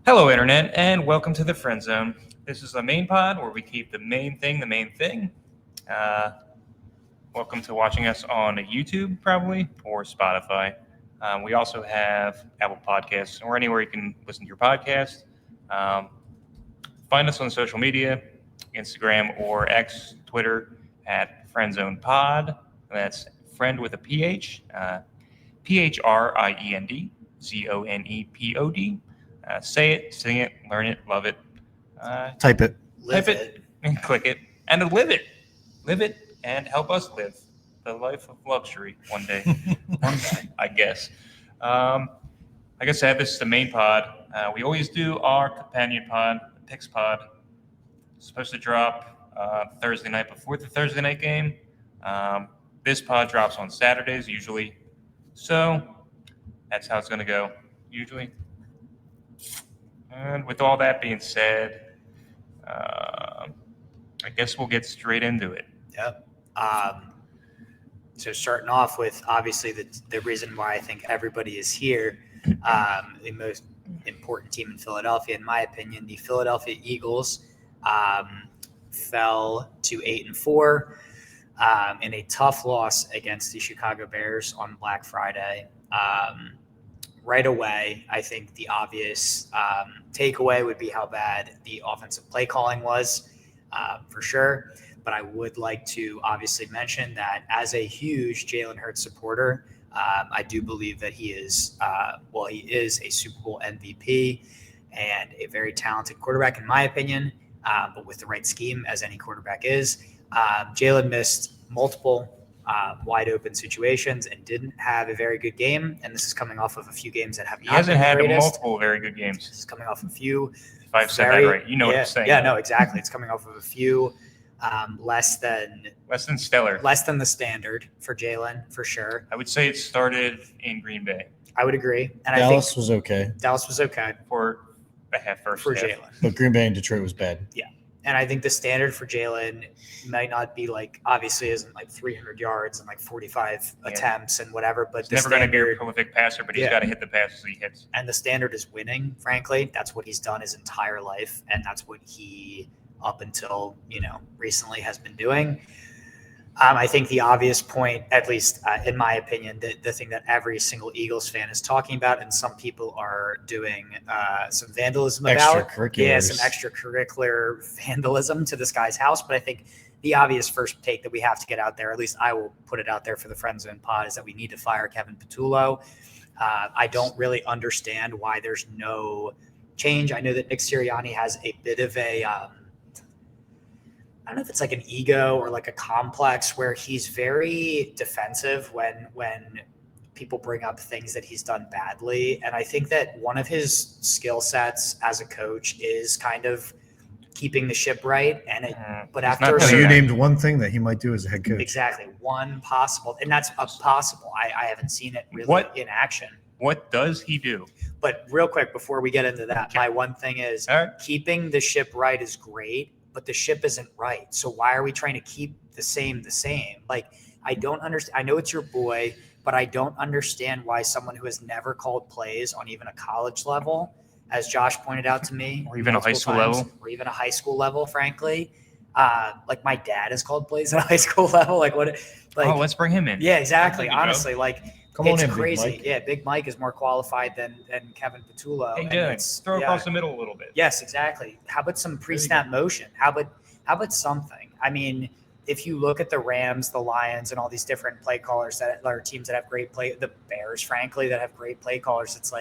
Hello, Internet, and welcome to the Friend Zone. This is the main pod where we keep the main thing the main thing. Uh, Welcome to watching us on YouTube, probably, or Spotify. We also have Apple Podcasts or anywhere you can listen to your podcast. Um, Find us on social media, Instagram or X, Twitter, at FriendZonePod. That's friend with a PH, PHRIEND, ZONEPOD. Say it, sing it, learn it, love it. Type it. Type it and click it and live it. Live it and help us live the life of luxury one day. I guess. Like I said, this is the main pod. We always do our companion pod, the Picks pod. It's supposed to drop Thursday night before the Thursday night game. This pod drops on Saturdays usually. So that's how it's going to go usually. And with all that being said, I guess we'll get straight into it. Yep. So starting off with obviously the reason why I think everybody is here, the most important team in Philadelphia, in my opinion, the Philadelphia Eagles fell to 8-4 in a tough loss against the Chicago Bears on Black Friday. Right away, I think the obvious takeaway would be how bad the offensive play calling was, for sure. But I would like to obviously mention that as a huge Jalen Hurts supporter, I do believe that he is a Super Bowl MVP and a very talented quarterback, in my opinion, but with the right scheme, as any quarterback is. Jalen missed multiple wide open situations and didn't have a very good game. And this is coming off of a few games that have not hasn't been the had greatest. multiple very good games. This is coming off a few. If I've said that right, you know what I'm saying. Yeah, no, exactly. It's coming off of a few less than stellar, less than the standard for Jalen, for sure. I would say it started in Green Bay. I would agree. And Dallas I think was okay, Dallas was okay for the first for half. Jalen. but Green Bay and Detroit was bad. Yeah. And I think the standard for Jalen might not be obviously isn't 300 yards and 45 attempts and whatever, but he's never going to be a prolific passer, but he's got to hit the passes he hits. And the standard is winning, frankly. That's what he's done his entire life. And that's what he, up until, recently has been doing. I think the obvious point, at least in my opinion, the thing that every single Eagles fan is talking about, and some people are doing some vandalism about. Yeah, some extracurricular vandalism to this guy's house. But I think the obvious first take that we have to get out there, at least I will put it out there for the Friend Zone pod, is that we need to fire Kevin Patullo. I don't really understand why there's no change. I know that Nick Sirianni has a bit of a I don't know if it's an ego or a complex where he's very defensive when people bring up things that he's done badly. And I think that one of his skill sets as a coach is kind of keeping the ship right. But after you named one thing that he might do as a head coach. Exactly. One possible, and that's a possible. I haven't seen it really in action. What does he do? But real quick, before we get into that, my one thing is keeping the ship right is great, but the ship isn't right. So why are we trying to keep the same? I don't understand. I know it's your boy, but I don't understand why someone who has never called plays on even a college level, as Josh pointed out to me, or even a high school level, frankly, my dad has called plays at a high school level. Let's bring him in. Yeah, exactly. Honestly, it's crazy. Big yeah, Big Mike is more qualified than Kevin Patullo. Throw across the middle a little bit. Yes, exactly. How about some pre-snap motion? How about something? I mean, if you look at the Rams, the Lions, and all these different play callers that are teams that have great play, the Bears, frankly, that have great play callers, it's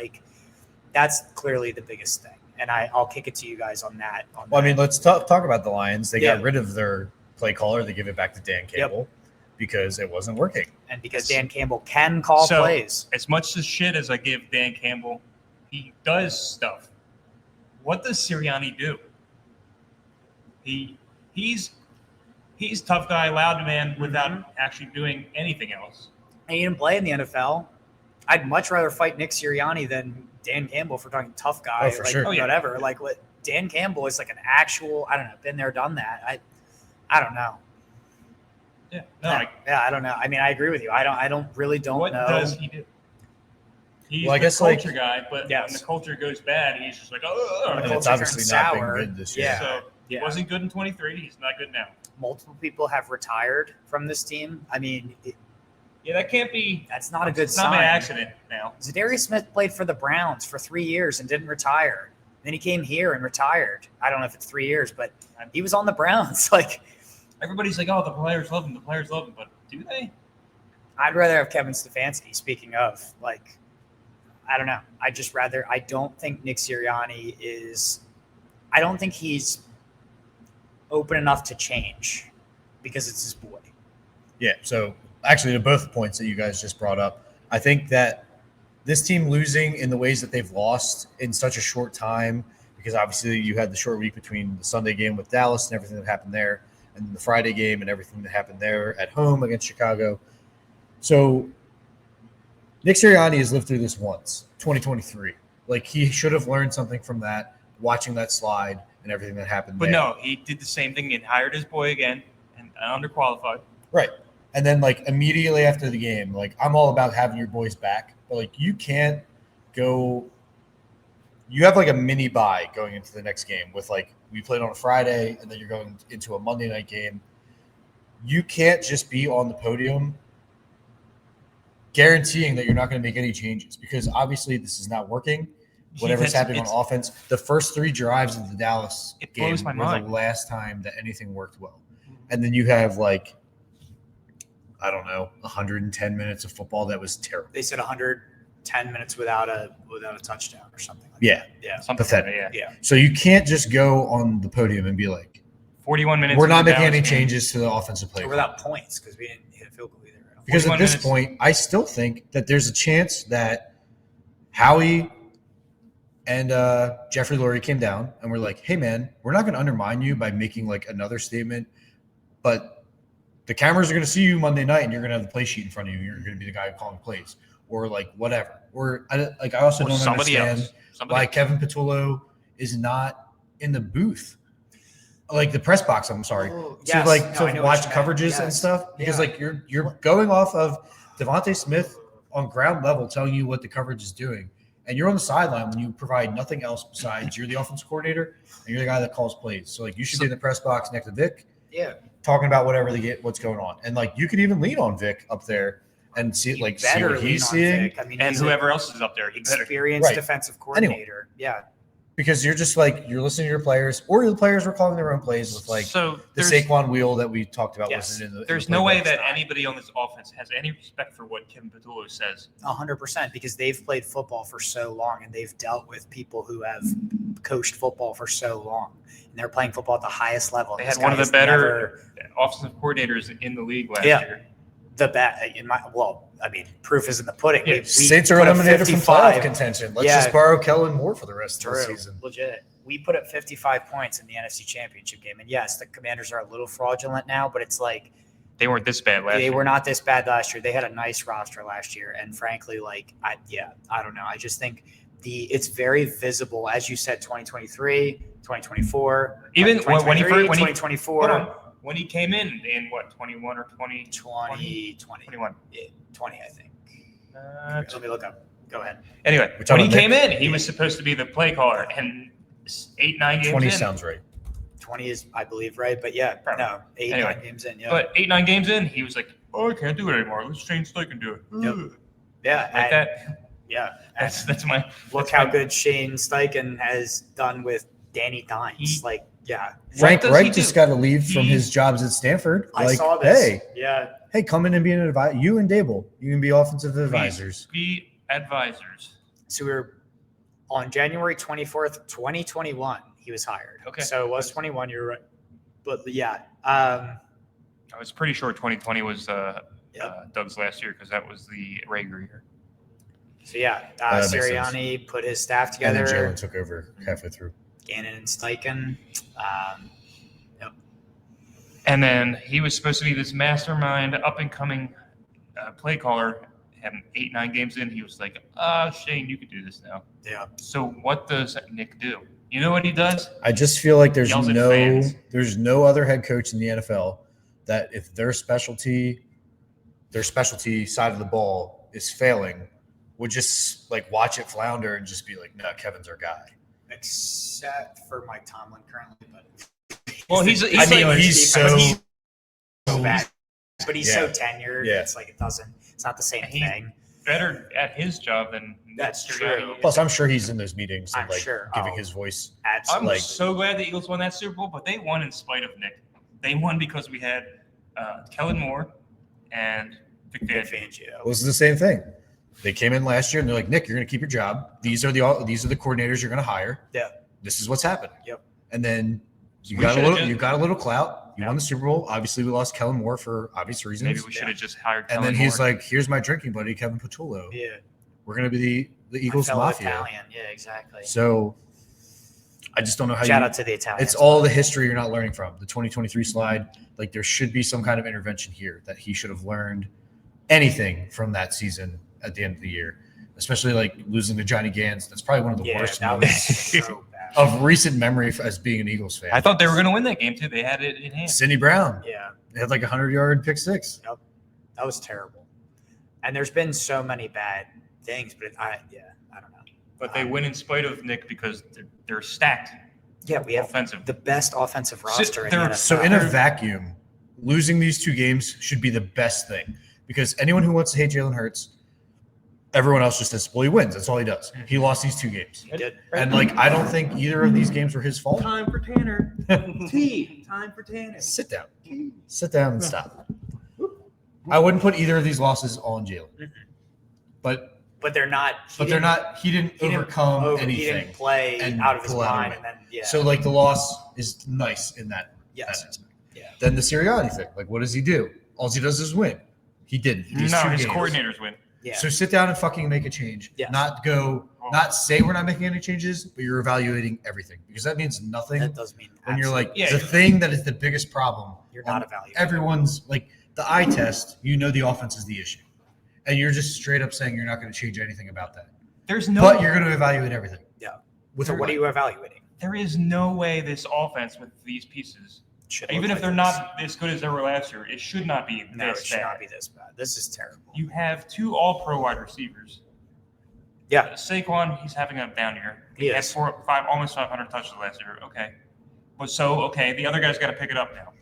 that's clearly the biggest thing. And I'll kick it to you guys on that. Let's talk about the Lions. They got rid of their play caller. They give it back to Dan Campbell because it wasn't working. And because Dan Campbell can call plays. As much shit as I give Dan Campbell, he does stuff. What does Sirianni do? He's tough guy, loud man, without actually doing anything else. And he didn't play in the NFL. I'd much rather fight Nick Sirianni than Dan Campbell for talking tough guy. Whatever. What Dan Campbell is an actual, I don't know, been there, done that. I don't know. Yeah. No. I don't know. I mean, I agree with you. I don't really know. What does he do? He's Well, I the guess, culture guy, but Yes. when the culture goes bad, he's just like, oh. The And culture it's obviously turns not sour. been good this year. Yeah. So he Yeah. wasn't good in 23. He's not good now. Multiple people have retired from this team. I mean, Yeah, that can't be. that's not a good It's not sign. by accident now. Zadarius Smith played for the Browns for 3 years and didn't retire. Then he came here and retired. I don't know if it's 3 years, but he was on the Browns. Like, Everybody's like, oh, the players love him. The players love him. But do they? I'd rather have Kevin Stefanski. Speaking of, like, I don't know. I don't think Nick Sirianni is. I don't think he's open enough to change because it's his boy. Yeah. So actually, to both points that you guys just brought up, I think that this team losing in the ways that they've lost in such a short time, because obviously you had the short week between the Sunday game with Dallas and everything that happened there, and then the Friday game and everything that happened there at home against Chicago. So Nick Sirianni has lived through this once, 2023. Like, he should have learned something from that, watching that slide and everything that happened But there. no, he did the same thing and hired his boy again and underqualified. Right. And then, like, immediately after the game, like, I'm all about having your boys back. But, like, you can't go – you have, like, a mini bye going into the next game with, like, we played on a Friday and then you're going into a Monday night game. You can't just be on the podium guaranteeing that you're not going to make any changes, because obviously this is not working. Whatever's happening on offense, the first 3 drives of the Dallas game blows my were mind. the last time that anything worked well. And then you have, like, I don't know, 110 minutes of football that was terrible. They said 110 minutes without a touchdown or something. Like Yeah. that. Yeah. Something Pathetic. like that, yeah. So you can't just go on the podium and be like, 41 minutes. we're of not the making any Dallas game. changes to the offensive play. Or without points because we didn't hit a field goal either. Because at 41 this minutes. point, I still think that there's a chance that Howie and Jeffrey Lurie came down and were like, hey, man, we're not going to undermine you by making, like, another statement, but the cameras are going to see you Monday night and you're going to have the play sheet in front of you. You're going to be the guy calling plays or, like, whatever. Or, I also Or don't somebody understand else. Somebody why else. Kevin Patullo is not in the booth, like the press box. I'm sorry, Oh, to yes. like No, I to know what watch you meant. coverages and Yes. stuff, because Yeah. like you're going off of Devontae Smith on ground level telling you what the coverage is doing, and you're on the sideline when you provide nothing else besides you're the offensive coordinator and you're the guy that calls plays. So like you should be in the press box next to Vic, Yeah. talking about whatever they get, what's going on, and like you could even lean on Vic up there and see You like see better what lean he's on seeing. Vic. I mean, And he's whoever else is up there, he an better. experienced Right. defensive coordinator. Yeah. Because you're just like you're listening to your players, or the players were calling their own plays with like so the there's, Saquon wheel that we talked about Yes. wasn't in the. there's in the no way playbook. that anybody on this offense has any respect for what Kevin Patullo says. 100% because they've played football for so long and they've dealt with people who have coached football for so long and they're playing football at the highest level. They This had one guy of the has better offensive coordinators in the league last Yeah. year. the bat in my proof is in the pudding. Yeah, We Saints are put up eliminated from 55. playoff contention. Let's Yeah. just borrow Kellen Moore for the rest of the True, season. legit. We put up 55 points in the NFC Championship game, and yes, the Commanders are a little fraudulent now, but it's like They weren't this bad last they year. were not this bad last year. They had a nice roster last year, and frankly, I don't know. I just think it's very visible, as you said, 2023, 2024, Even when he 2024, Hold on. When he came in what 21 or 20? 2020, 20, I think. Let me look up. Go ahead. Anyway, We're talking when he about came in, he was supposed to be the play caller, and 8-9 games 20 in. sounds right. 20 is, I believe, right. But yeah, Probably. no, 8, Anyway, 9 games in. Yeah. But 8-9 games in, he was like, "Oh, I can't do it anymore. Let's Shane Steichen do it." Yep. yeah. Like and- that. Yeah. That's my. Look that's how my- good Shane Steichen has done with Danny Dimes. Yeah. Frank does he Reich just do? got to leave from He- his jobs at Stanford. I Like, saw this. hey, Yeah. hey, come in and be an advisor. You and Dable, you can be offensive advisors. Be advisors. So we were on January 24th, 2021, he was hired. Okay. So it was 21, you're right. But yeah. I was pretty sure 2020 was Yep. Doug's last year because that was the Rager year. So yeah, That makes sense. Sirianni put his staff And then together, Jalen took over halfway through. Gannon and Steichen. And then he was supposed to be this mastermind, up and coming play caller. And 8-9 games in, he was like, Shane, you could do this now. Yeah. So what does Nick do? You know what he does? I just feel like there's Yells at fans. no other head coach in the NFL that if their specialty side of the ball is failing, would just like watch it flounder and just be like, no, Kevin's our guy. Except for Mike Tomlin currently, but he's so bad, but he's so tenured. Yeah. It's like it's not the same thing. Better at his job than That's Mr. true. Guy. Plus, I'm sure he's in those meetings and I'm like sure. giving his voice. Absolutely. I'm so glad the Eagles won that Super Bowl, but they won in spite of Nick. They won because we had Kellen Moore and Vic Fangio. It was the same thing. They came in last year and they're like, Nick, you're going to keep your job. These are the coordinators you're going to hire. Yeah. This is what's happening. Yep. And then you We got a little clout. You Yeah. won the Super Bowl. Obviously, we lost Kellen Moore for obvious reasons. Maybe we should have just hired And Kellen then he's Moore. like, here's my drinking buddy, Kevin Patullo. Yeah. We're going to be the Eagles My fellow Mafia. Italian. Yeah, exactly. So I just don't know how Shout out to the Italians. It's all the history you're not learning from. The 2023 slide, like there should be some kind of intervention here that he should have learned anything from that season at the end of the year, especially like losing to Johnny Gans. That's probably one of the worst that moments was so bad. of recent memory as being an Eagles fan. I thought they were going to win that game too. They had it in hand. Cindy Brown. Yeah, They had like a 100-yard pick six. that was terrible. And there's been so many bad things, but I don't know. But they win in spite of Nick because they're stacked. Yeah, we have Offensive. the best offensive roster in the they're- NFL. So in a vacuum, losing these two games should be the best thing because anyone who wants to hate Jalen Hurts, everyone else just says, well, he wins. That's all he does. He lost these two games. He did. And like, I don't think either of these games were his fault. Time for Tanner. Time for Tanner. Sit down and stop. I wouldn't put either of these losses on Jalen, but But they're not. he didn't overcome anything. He didn't play and out of his pull out of mind, it. and then So like the loss is nice in that yes, aspect. yeah. Then the Sirianni thing, like what does he do? All he does is win. He didn't. These No, two his games. coordinators win. Yeah. So sit down and fucking make a change. Yes. Not say we're not making any changes, but you're evaluating everything because that means nothing That does mean when you're like Yeah. the thing that is the biggest problem. you're not on evaluating. Everyone's like the eye test. You know the offense is the issue, and you're just straight up saying you're not going to change anything about that. There's no. But you're going to evaluate everything. Yeah. With So a what are you evaluating? There is no way this offense with these pieces, Should even look if like they're this. not as good as they were last year, it should not be No, this it should bad. not be this bad. This is terrible. You have two All-Pro wide receivers. Yeah. Saquon, he's having a down year. He had is. almost 500 touches last year. Okay, but the other guy's got to pick it up now.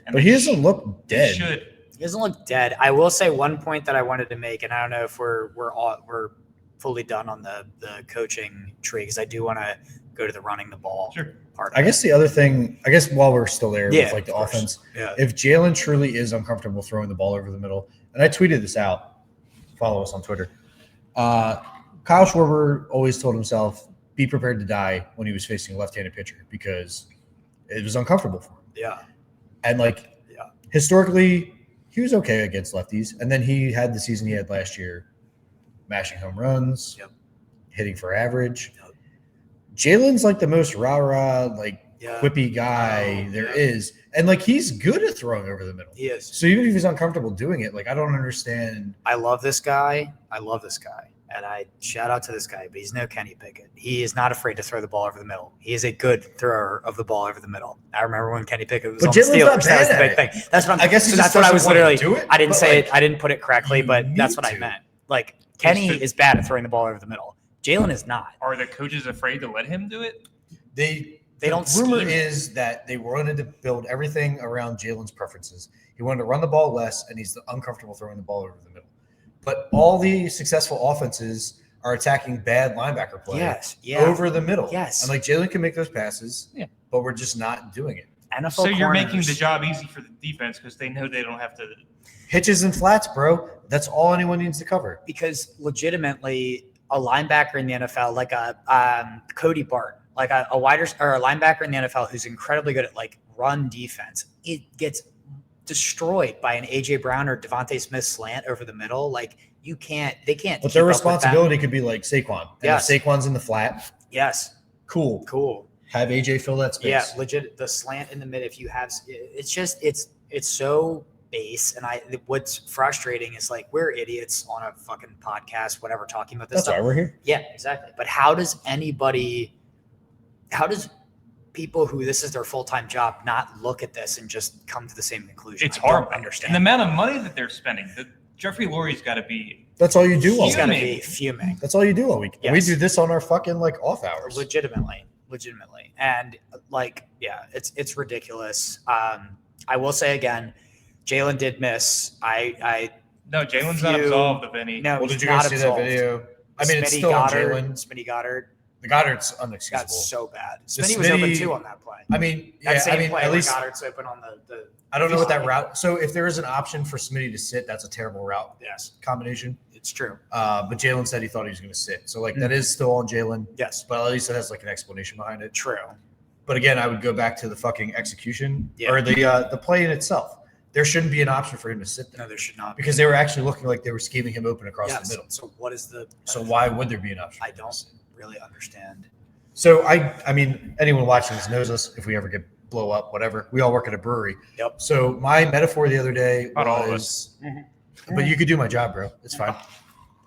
And But they he doesn't look they dead. should. He doesn't look dead. I will say one point that I wanted to make, and I don't know if we're fully done on the coaching tree because I do want to go to the running the ball Sure. part. Of I guess the other thing, while we're still there Yeah, with like the of course. offense, Yeah. if Jalen truly is uncomfortable throwing the ball over the middle, and I tweeted this out, follow us on Twitter. Kyle Schwarber always told himself, be prepared to die when he was facing a left-handed pitcher because it was uncomfortable for him. Yeah. And historically, he was okay against lefties. And then he had the season he had last year, mashing home runs, Yep. hitting for average. Yep. Jalen's like the most rah-rah, Yeah. quippy guy there is. And he's good at throwing over the middle. He is. So even if he's uncomfortable doing it, I don't understand. I love this guy. And I shout out to this guy, but he's no Kenny Pickett. He is not afraid to throw the ball over the middle. He is a good thrower of the ball over the middle. I remember when Kenny Pickett was But on the Jalen's not Steelers. That was the bad big at thing. That's what I'm. I guess he so just that's what I doesn't was wanna literally. do it, I didn't but, say it. I didn't put it correctly, you but need that's what I to. meant. Kenny He's the- is bad at throwing the ball over the middle. Jalen is not. Are the coaches afraid to let him do it? They The don't. rumor scheme. is that they wanted to build everything around Jalen's preferences. He wanted to run the ball less, and he's uncomfortable throwing the ball over the middle. But all the successful offenses are attacking bad linebacker play Yes. Yeah. over the middle. Yes. And Jalen can make those passes, Yeah. but we're just not doing it. NFL So you're making corners- the job easy for the defense because they know they don't have to. Hitches and flats, bro. That's all anyone needs to cover. because legitimately a linebacker in the NFL, like a Cody Barton, like a wider or a linebacker in the NFL who's incredibly good at run defense, it gets destroyed by an AJ Brown or Devontae Smith slant over the middle. They can't. But keep their up with that. responsibility could be like Saquon. And Yes. if Saquon's in the flat, Yes, cool. cool. Have AJ fill that space. Yeah, legit. The slant in the mid. If you have, it's just it's so base. And what's frustrating is we're idiots on a fucking podcast, whatever, talking about this That's stuff. why we're here. Yeah, exactly. But how does people who this is their full-time job not look at this and just come to the same conclusion? It's I don't horrible. understand. And the amount of money that they're spending. Jeffrey Lurie's got to be That's all you do all He's going to week. be fuming. That's all you do all week. Yes. We do this on our fucking like off hours. Legitimately. And like, yeah, it's ridiculous. I will say again, Jalen did miss. No, Jalen's not absolved of any. No, Well, he's did you guys not see absolved. that video? I mean, it's Smitty still on Goddard, Jalen. Smitty Goddard The Goddard's got unexcusable. so bad. Smitty was open too on that play. I mean, That yeah, same I mean, play at where least Goddard's open on the I don't know what that route. So if there is an option for Smitty to sit, that's a terrible route yes, combination. it's true. But Jalen said he thought he was going to sit. So like that is still on Jalen. Yes, But at least it has like an explanation behind it. true. But again, I would go back to the fucking execution Yeah. or the play in itself. There shouldn't be an option for him to sit there. No, there should not be. Because they were actually looking like they were scheming him open across the middle. So what is the? So why would there be an option? I don't really understand. So I mean, anyone watching this knows us. If we ever get blow up, whatever, we all work at a brewery. Yep. So my metaphor the other day Not all of was, but you could do my job, bro. It's fine.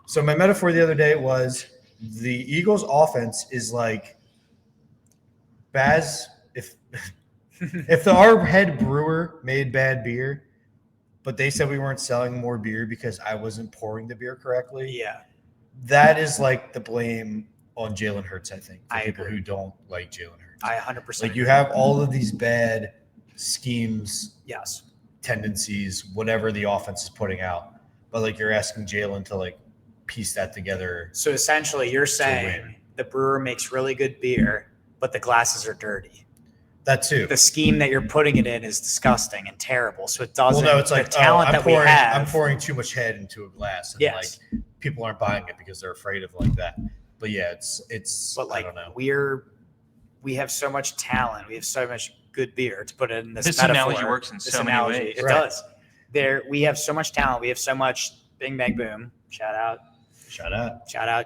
So my metaphor the other day was the Eagles' offense is like Baz. If our head brewer made bad beer, but they said we weren't selling more beer because I wasn't pouring the beer correctly. Yeah. That is like the blame on Jalen Hurts, I think, for I people agree. who don't like Jalen Hurts. I 100%. Like you have all of these bad schemes, Yes. tendencies, whatever the offense is putting out, but like you're asking Jalen to like piece that together. So essentially, you're win. saying the brewer makes really good beer, but the glasses are dirty. That too. The scheme that you're putting it in is disgusting and terrible. So it doesn't. Well, no, it's like the talent that we have. I'm pouring too much head into a glass, and Yes. like people aren't buying it because they're afraid of like that. But yeah, it's. But like I don't know. we have so much talent. We have so much good beer to put it in this. This metaphor. analogy works in This so many analogy, ways. It Right. does. We have so much talent. We have so much bing bang boom. Shout out,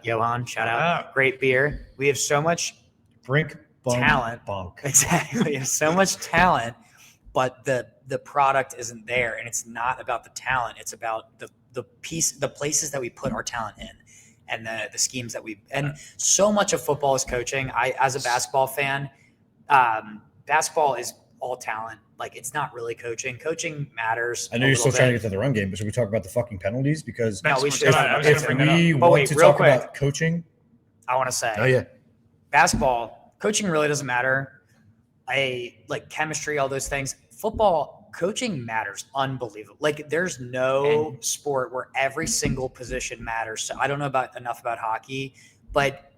Johan. Shout out. Great beer. We have so much Brink bunk, talent. bunk. Exactly. We have so much talent, but the product isn't there, and it's not about the talent. It's about the places that we put our talent in, and the schemes that and so much of football is coaching. As a basketball fan, basketball is all talent. Like it's not really coaching. Coaching matters. I know you're still trying to get to the run game, but should we talk about the fucking penalties? Because No, we should. I was gonna if bring that up. we But want wait, to real talk quick. about coaching, I want to say. oh yeah, Basketball coaching really doesn't matter. Like chemistry, all those things. Football coaching matters unbelievable. Like there's no sport where every single position matters. So I don't know enough about hockey, but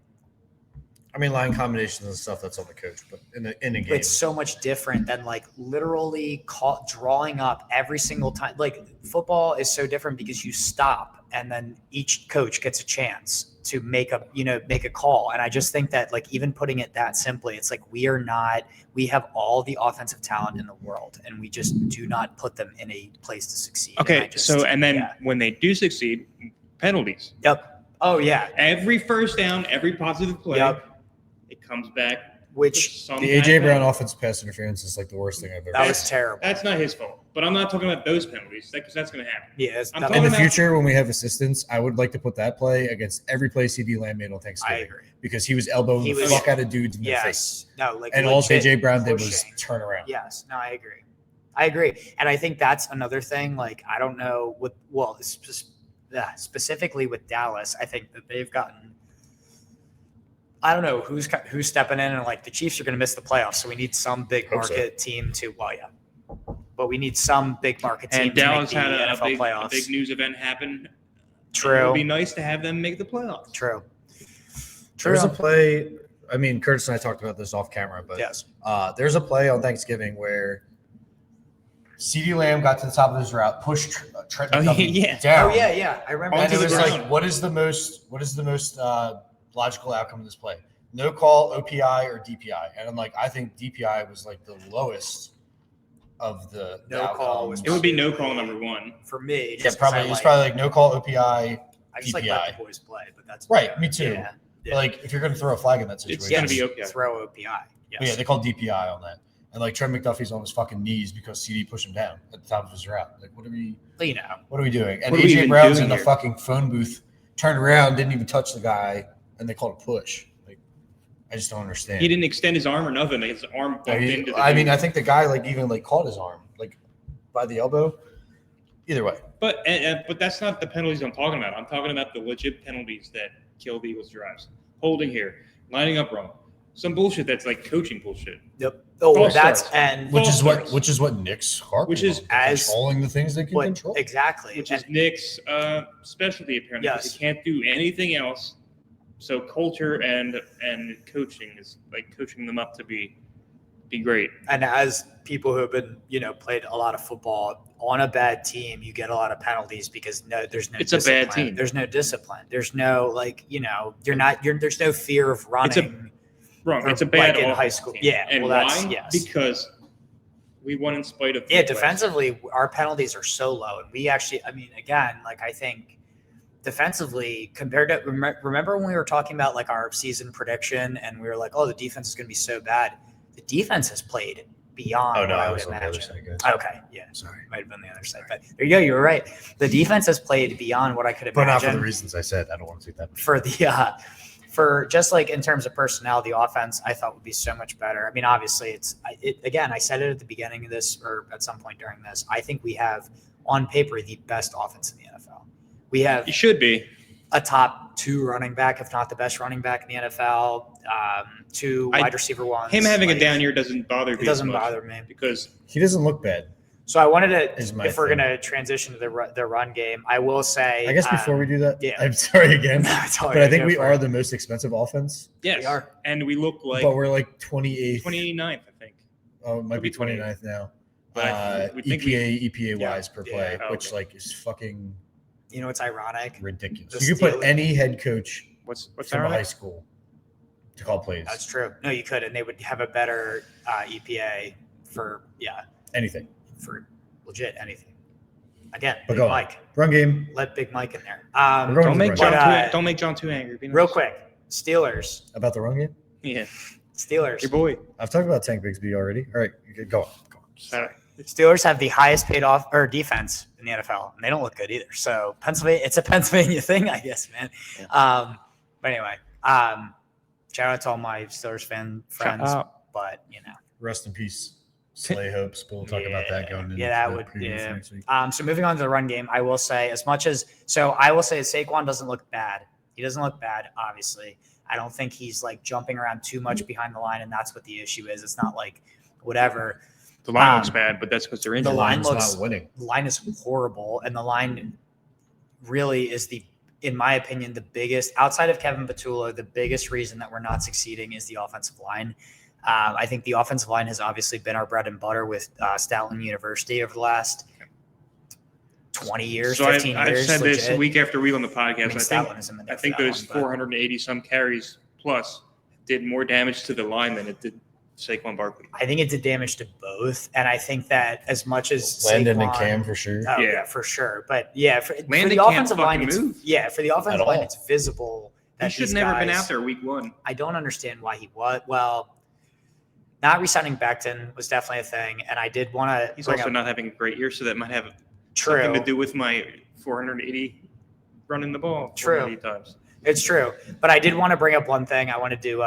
I mean line combinations and stuff that's on the coach, but in a game, it's so much different than like literally drawing up every single time. Like football is so different because you stop and then each coach gets a chance to make a call. And I just think that like even putting it that simply, it's like we have all the offensive talent in the world and we just do not put them in a place to succeed. Okay, and then when they do succeed, penalties. Yep. Oh yeah. Every first down, every positive play, Yep. it comes back. Which Some the bad AJ Brown penalty. offensive pass interference is like the worst thing I've ever. that was terrible. That's not his fault. But I'm not talking about those penalties because that's going to happen. Yeah. I'm that- talking In the about- future, when we have assistants, I would like to put that play against every play CD Lamb made on I Thanksgiving agree. because he was elbowing He the was- fuck out of dudes in the face. Yes. No. Like And all legit AJ Brown did was pushing. turn around. Yes. No, I agree. And I think that's another thing. Like, I don't know specifically with Dallas, I think that they've gotten, I don't know who's stepping in and like the Chiefs are going to miss the playoffs. So we need some big Hope so. market team but we need some big market team And to Dallas make the had a NFL big, playoffs. a big news event happen. It True. would be nice to have them make the playoffs. True. There's a play. I mean, Curtis and I talked about this off camera, but Yes. there's a play on Thanksgiving where CeeDee Lamb got to the top of his route, pushed Trent Oh, McDuffie yeah. down. Oh yeah. I remember. And Onto it the was ground. like, what is the most logical outcome of this play? No call, OPI, or DPI. And I'm like, I think DPI was like the lowest of the No call was outcomes. It would be no call number one. for me. Yeah, just 'cause probably. I It's probably like no call, OPI. I just like DPI. let the boys play, but that's Right, me too. Yeah. But like, if you're going to throw a flag in that situation, It's gonna be Yes. OPI. Throw OPI. Yes. But yeah, they called DPI on that. And like Trent McDuffie's on his fucking knees because CD pushed him down at the top of his route. Like, what are we doing? And What are we AJ even Brown's doing in the here? fucking phone booth, turned around, didn't even touch the guy, and they called a push. Like, I just don't understand. He didn't extend his arm or nothing. His arm bumped into the I mean, dude. I think the guy like even like caught his arm like by the elbow. Either way, But that's not the penalties I'm talking about. I'm talking about the legit penalties that kill the Eagles' drives. Holding here, lining up wrong, some bullshit that's like coaching bullshit. Yep. Oh, False that's starts. and Which is False what starts. Nick's harping Which is on. They're as- controlling the things they can what control. exactly. Which And- is Nick's specialty apparently. Because Yes. he can't do anything else. So culture and coaching is like coaching them up to be great. And as people who have been, played a lot of football on a bad team, you get a lot of penalties because there's no. It's a discipline. bad team. There's no discipline. There's no there's no fear of running. Wrong. Or It's a bad like in high offense school. team. Yeah, And well, that's- why? yes. Because we won in spite of. Yeah, the defensively, our penalties are so low, and we actually, again, I think defensively compared to remember when we were talking about like our season prediction, and we were like, oh, the defense is going to be so bad. The defense has played beyond. Oh no, what I would was on the other imagine. side, guys. Okay, yeah, Sorry, might have been the other side, but there you go. You were right. The defense has played beyond what I could but not imagine. for the reasons I said. I don't want to take that. For the for just like in terms of personnel, the offense I thought would be so much better. I mean, obviously, again. I said it at the beginning of this, or at some point during this. I think we have on paper the best offense in the NFL. We have You should be. a top 2 running back, if not the best running back in the NFL. 2 wide receiver ones. Him having like, a down year doesn't bother me. It doesn't as much bother me. because He doesn't look bad. So I wanted to, Is my if we're thing. going to transition to the run game, I will say. I guess before we do that, yeah. I'm sorry again, It's all but I right, think go we for are it. the most expensive offense. yes, We are. and we look like But we're like 28th. 29th, I think. Oh, it might be Could be 29th now. But we think EPA wise per Yeah. play, Oh, which okay. like is fucking You know what's ironic? ridiculous. The You could put Steelers- any head coach What's from a high that? school to call plays. That's true. No, you could, and they would have a better EPA for Anything. for legit anything. Again, But Big go on. Mike, Run game. let Big Mike in there. We're going Don't to make the John run. But, don't make John too angry. Be nice. Real quick, Steelers. About the run game. Yeah, Steelers. your boy. I've talked about Tank Bigsby already. All right, go on. Sorry. The Steelers have the highest paid off or defense in the NFL, and they don't look good either. So Pennsylvania, it's a Pennsylvania thing, I guess, man. But anyway, shout out to all my Steelers friends. But Rest in peace, Slay Hopes. We'll talk about that going into that the would preview for next week. So moving on to the run game, I will say I will say Saquon doesn't look bad. He doesn't look bad, obviously. I don't think he's like jumping around too much behind the line, and that's what the issue is. It's not like whatever. The line looks bad, but that's because they're injured. The line Line's looks- not winning. The line is horrible, and the line really is in my opinion, the biggest outside of Kevin Patullo, the biggest reason that we're not succeeding is the offensive line. I think the offensive line has obviously been our bread and butter with Stoutland University over the last 20 years, So 15 I've years. said this legit. week after week on the I podcast. mean, I Stoutland isn't in there I for think that those one, but- 480 some carries plus did more damage to the line than it did Saquon Barkley. I think it did damage to both, and I think that as much as Landon and Saquon- Cam for sure. Oh, yeah. Yeah. for sure. But yeah, for Landon the can't offensive line, fucking move. for the offensive At line, all. it's visible that He should these never been guys- out there week 1. I don't understand why he was. Well, not resigning Becton was definitely a thing, and I did want to He's bring also up not having a great year, so that might have true. something to do with my 480 running the ball True. 480 times. It's true, but I did want to bring up one thing. I wanted to,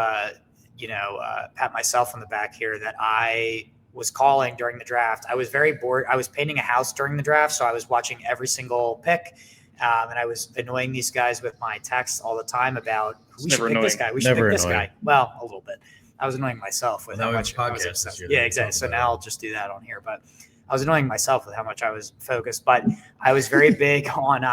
pat myself on the back here that I was calling during the draft. I was very bored. I was painting a house during the draft, so I was watching every single pick, and I was annoying these guys with my texts all the time about we should never pick this annoying. guy. We should Never pick this annoying. guy. Well, a little bit. I was annoying myself with Well, how now we much have a I was podcast obsessed. this year Yeah, that we exactly. talk So about now I'll just do that on here. But I was annoying myself with how much I was focused. But I was very big on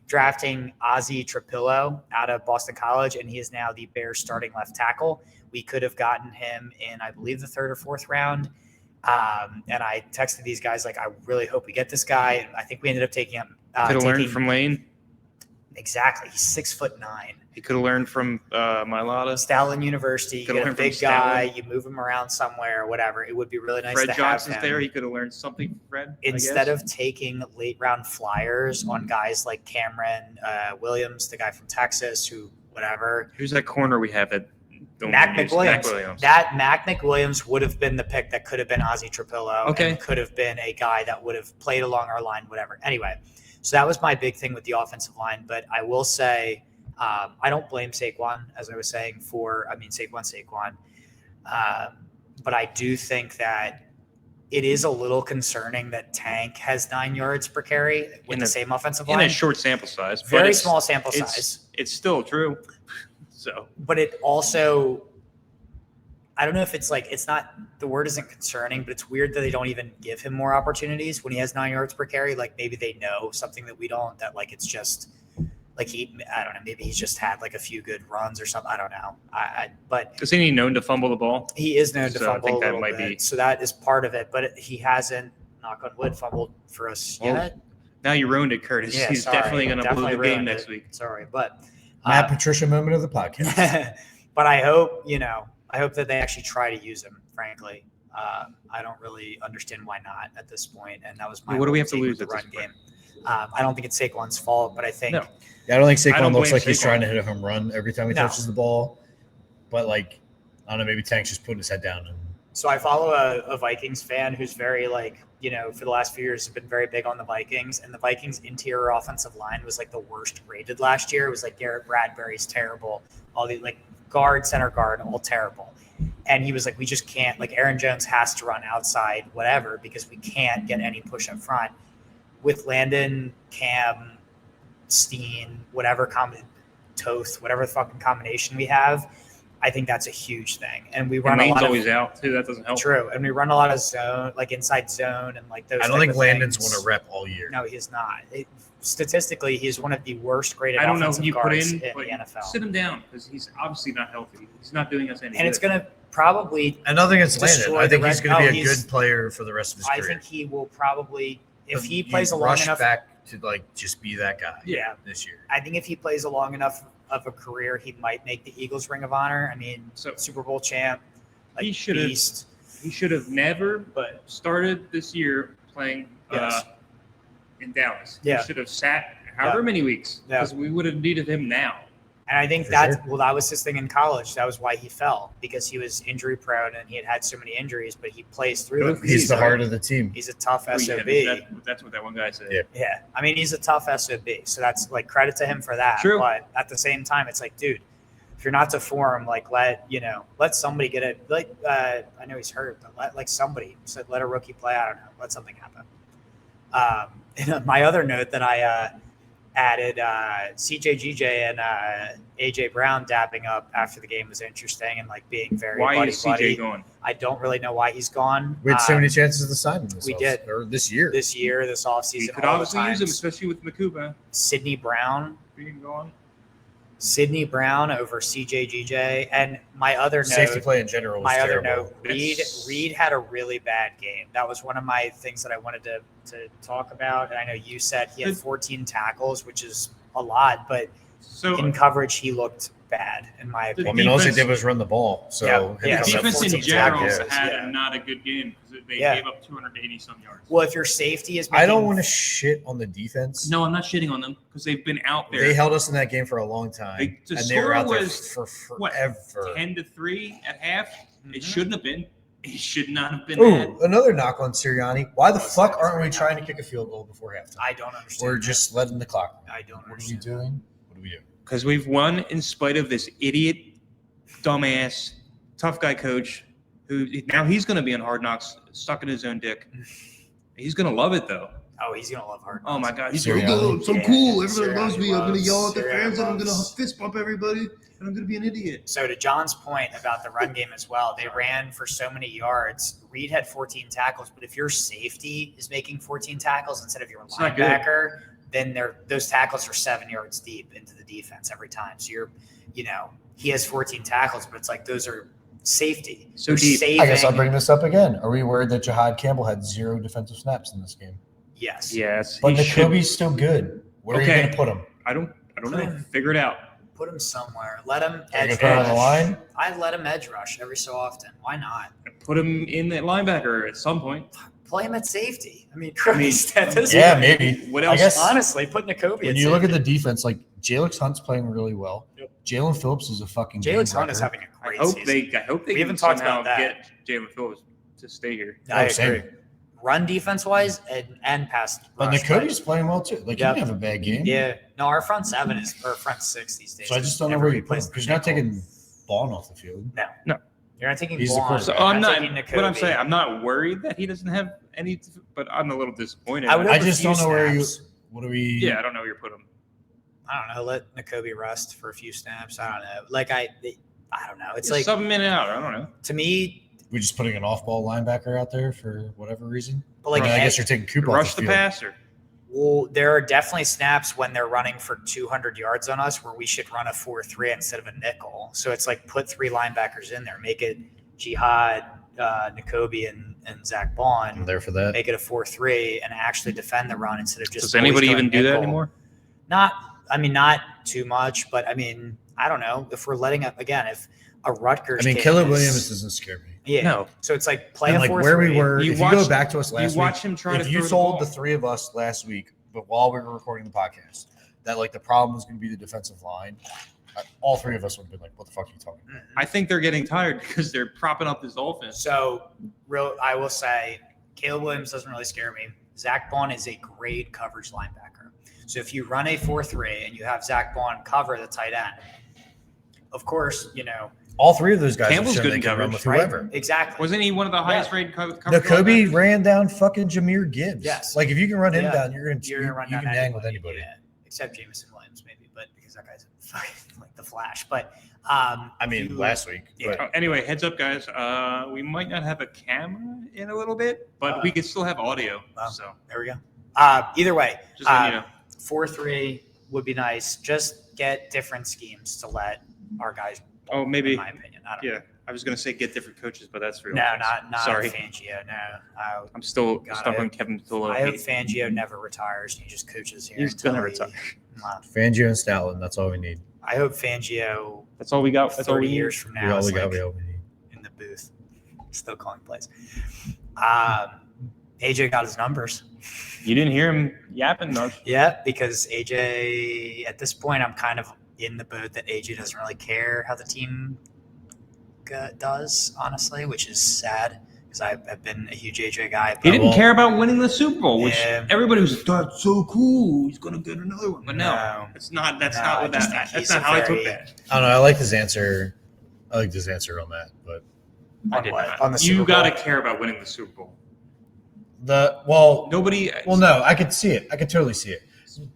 drafting Ozzie Trapillo out of Boston College, and he is now the Bears starting left tackle. We could have gotten him in, I believe, the 3rd or 4th round. And I texted these guys like, I really hope we get this guy. And I think we ended up taking him. Could have learned from Lane. Exactly. He's 6'9". He could have learned from Mailata. Stoutland University. You Could get a learn from big guy. Stoutland. You move him around somewhere, whatever. It would be really nice Fred to Johnson's have him. there. He could have learned something from Fred. Instead of taking late round flyers on guys like Cameron Williams, the guy from Texas, who whatever. Who's that corner we have that? Mac McWilliams. McWilliams. That Mac McWilliams would have been the pick that could have been Ozzie Trapillo. Okay. And could have been a guy that would have played along our line, whatever. Anyway, so that was my big thing with the offensive line. But I will say, I don't blame Saquon, as I was saying, Saquon. But I do think that it is a little concerning that Tank has 9 yards per carry with the same offensive line. In a short sample size. Very small sample size. It's still true. So, but it also, I don't know if it's like, it's not, the word isn't concerning, but it's weird that they don't even give him more opportunities when he has 9 yards per carry. Like maybe they know something that we don't, that like it's just like I don't know, maybe he's just had like a few good runs or something. I don't know. But isn't he known to fumble the ball? He is known to fumble. I think that a might bit, be. so that is part of it. But he hasn't, knock on wood, fumbled for us yet. Now you ruined it, Curtis. Yeah, he's definitely going to blow the game next week. Sorry, but Matt Patricia moment of the podcast. But I hope that they actually try to use him. Frankly, I don't really understand why not at this point. And that was my. What do we have to lose the at run this game? I don't think it's Saquon's fault, but I think. No. Yeah, I don't think I Saquon don't looks blame like he's Saquon. trying to hit a home run every time he No. touches the ball. But like, I don't know, maybe Tank's just putting his head down. So I follow a Vikings fan who's very like, for the last few years has been very big on the Vikings, and the Vikings interior offensive line was like the worst rated last year. It was like Garrett Bradbury's terrible. All the like guard, center guard, all terrible. And he was like, we just can't, like Aaron Jones has to run outside, whatever, because we can't get any push up front. With Landon, Cam, Steen, whatever Toth, whatever the fucking combination we have, I think that's a huge thing. And we run a lot always out too. That doesn't help. True. And we run a lot of zone, like inside zone and like those. I don't think Landon's won won a rep all year. No, he's not. Statistically, he's one of the worst graded I don't know offensive who you put guards in, the but NFL. sit him down because he's obviously not healthy. He's not doing us any And good. it's going to probably And nothing against Landon. destroy I think the he's red- going to oh, be a good player for the rest of his I career. think he will probably, if he You plays a long rush enough, back to like just be that guy. Yeah. This year. I think if he plays a long enough of a career, he might make the Eagles Ring of Honor. I mean, So- Super Bowl champ, like He should have- beast. He should have never started this year playing Yes. in Dallas. Yeah. He should have sat however many weeks Yeah. because we would have needed him now. And I think For that sure. that was his thing in college. That was why he fell, because he was injury prone and he had so many injuries, but he plays through them. He's the heart of the team. He's a tough Well, SOB. yeah, that's what that one guy said. Yeah. Yeah. I mean, he's a tough SOB. So that's like credit to him for that. True. But at the same time, it's like, dude, if you're not to form, like let somebody get it. Like I know he's hurt, but let somebody said let a rookie play. I don't know. Let something happen. And my other note that I added, CJGJ and AJ Brown dapping up after the game was interesting and like being very Why buddy is CJ buddy. going? I don't really know why he's gone. We had so many chances to sign him we did. or this year. This year, this offseason. He could all the obviously use him, times. especially with Makuba Sidney Brown. being gone. Sydney Brown over CJGJ. And my other Safety note, play in general was my other terrible. note, It's- Reed had a really bad game. That was one of my things that I wanted to talk about. And I know you said he had 14 tackles, which is a lot, but So in coverage, he looked bad, in my Well, I opinion. mean, all they defense- did was run the ball. So Yeah. him Yeah, the coming up defense with in 14 general tackles. had Yeah. not a good game because they Yeah. gave up 280 some yards. Well, if your safety is I don't making- want to shit on the defense. No, I'm not shitting on them because they've been out there. They held us in that game for a long time, The and they were score out there was, for what, forever. 10-3 at half. It Mhm. shouldn't have been. It should not have been that. Ooh, another knock on Sirianni. Why the Oh, fuck sorry, aren't we sorry. trying to kick a field goal before halftime? I don't understand. We're that. just letting the clock. I don't What are we understand. doing? What do we do? Because we've won in spite of this idiot, dumbass, tough guy coach who now he's going to be on Hard Knocks, stuck in his own dick. He's going to love it though. Oh, he's gonna love hard. Oh my God, he's Sirianni. going to So I'm Yeah, cool. Everybody Sirianni loves me. I'm gonna loves- yell at the Sirianni fans and I'm gonna loves- fist bump everybody and I'm gonna be an idiot. So to John's point about the run game as well, they ran for so many yards. Reed had 14 tackles, but if your safety is making 14 tackles instead of your It's not good. linebacker, then those tackles are 7 yards deep into the defense every time. So he has 14 tackles, but it's like those are safety. So They're deep. saving. I guess I'll bring this up again. Are we worried that Jahad Campbell had 0 defensive snaps in this game? Yes. Yes, But he should. Nakobe's still good. Where are you Okay. going to put him? I don't know. Figure it out. Put him somewhere. Let him Are you edge going to put him on the rush. line? I let him edge rush every so often. Why not? Put him in at linebacker at some point. Play him at safety. I mean, Christ, at this Yeah, point, maybe. What I else? guess honestly, put Nakobe when at you look at safety. the defense, like Jalen Hunt's playing really well. Yep. Jalen Phillips is a fucking Jalen game Hunt is wrecker. having a I great hope season. they We can haven't talked somehow about that. get Jalen Phillips to stay here. I Oh, same. agree. Run defense wise and pass. But rush, Nakobe's playing well too. Like Yep. he didn't have a bad game. yeah. No, our front seven is or front six these days. So I just don't know Never where you put him replaced because you're not nickel. taking Vaughn off the field. You're You're not taking He's the Vaughn. quarterback. So I'm not. taking What I'm Nakobe. saying, I'm not worried that he doesn't have any, but I'm a little disappointed. I would I hope a just few don't know where you. snaps. What do we? Yeah, I don't know where you put him. I don't know. Let Nakobe rest for a few snaps. I don't know. Like I don't know. It's Just like sub him in and out. I don't know. to me, We just putting an off-ball linebacker out there for whatever reason. but like I mean, I guess you're taking Cooper off Rush the the field. passer. well, there are definitely snaps when they're running for 200 yards on us where we should run a 4-3 instead of a nickel. So it's like put 3 linebackers in there, make it Jihad, Nakobe, and Zach I'm Bond. there for that. Make it a 4-3 and actually defend the run instead of just. Does anybody always even going do that nickel. anymore? Not too much, but I mean, I don't know if we're letting up again. If a Rutgers, I mean, kid Caleb is- Williams doesn't scare me. yeah. No. So it's like play And a like 4-3. where we were, You if you go watched- back to us last You watch week, him trying if to you throw told the the ball. 3 of us last week, but while we were recording the podcast, that like the problem was going to be the defensive line, all 3 of us would have been like, "What the fuck are you talking about?" I think they're getting tired because they're propping up this offense. So, I will say, Caleb Williams doesn't really scare me. Zach Bond is a great coverage linebacker. So if you run a 4-3 and you have Zach Bond cover the tight end, of course, All 3 of those guys Campbell's have shown good they in can run coverage, with whoever. right? Exactly. Wasn't he one of the highest rated coverage? Nakobe linebackers? ran down fucking Jameer Gibbs. Yes. Like if you can run him Yeah. down, you're You're gonna run you down can hang with anybody, anybody. yeah. Except Jameson Williams, maybe, but because that guy's fucking like the Flash. But I mean, you- last week. Yeah. But Oh, anyway, heads up, guys. We might not have a camera in a little bit, but we could still have audio. Wow. So there we go. Either way, just letting you know. 4-3 would be nice. Just get different schemes to let our guys. Oh, maybe. in my opinion. I don't know. Yeah, I was gonna say get different coaches, but that's real. No, not Sorry. Fangio. No, I'm still God, stuck I- on Kevin Thilo. I hope Fangio never retires. He just coaches here. He's until gonna he- retire. Wow. Fangio and Stoutland, that's all we need. I hope Fangio That's all we got. That's all 30 we years need. from We now all is we got, like we all we need. in the booth, still calling plays. AJ got his numbers. You didn't hear him yapping much. Yeah, because AJ, at this point, I'm kind of in the boat that AJ doesn't really care how the team does, honestly, which is sad because I've been a huge AJ guy. He but- didn't care about winning the Super Bowl, which Yeah. everybody was like, "That's so cool. He's gonna get another one." But no, No. it's not. That's No, not I what just that. think That's he's not a how I very- took that. I don't know. I like his answer. I like his answer on that. But I On did what? not. On the Super You Bowl? gotta care about winning the Super Bowl. Nobody. no, I could see it. I could totally see it.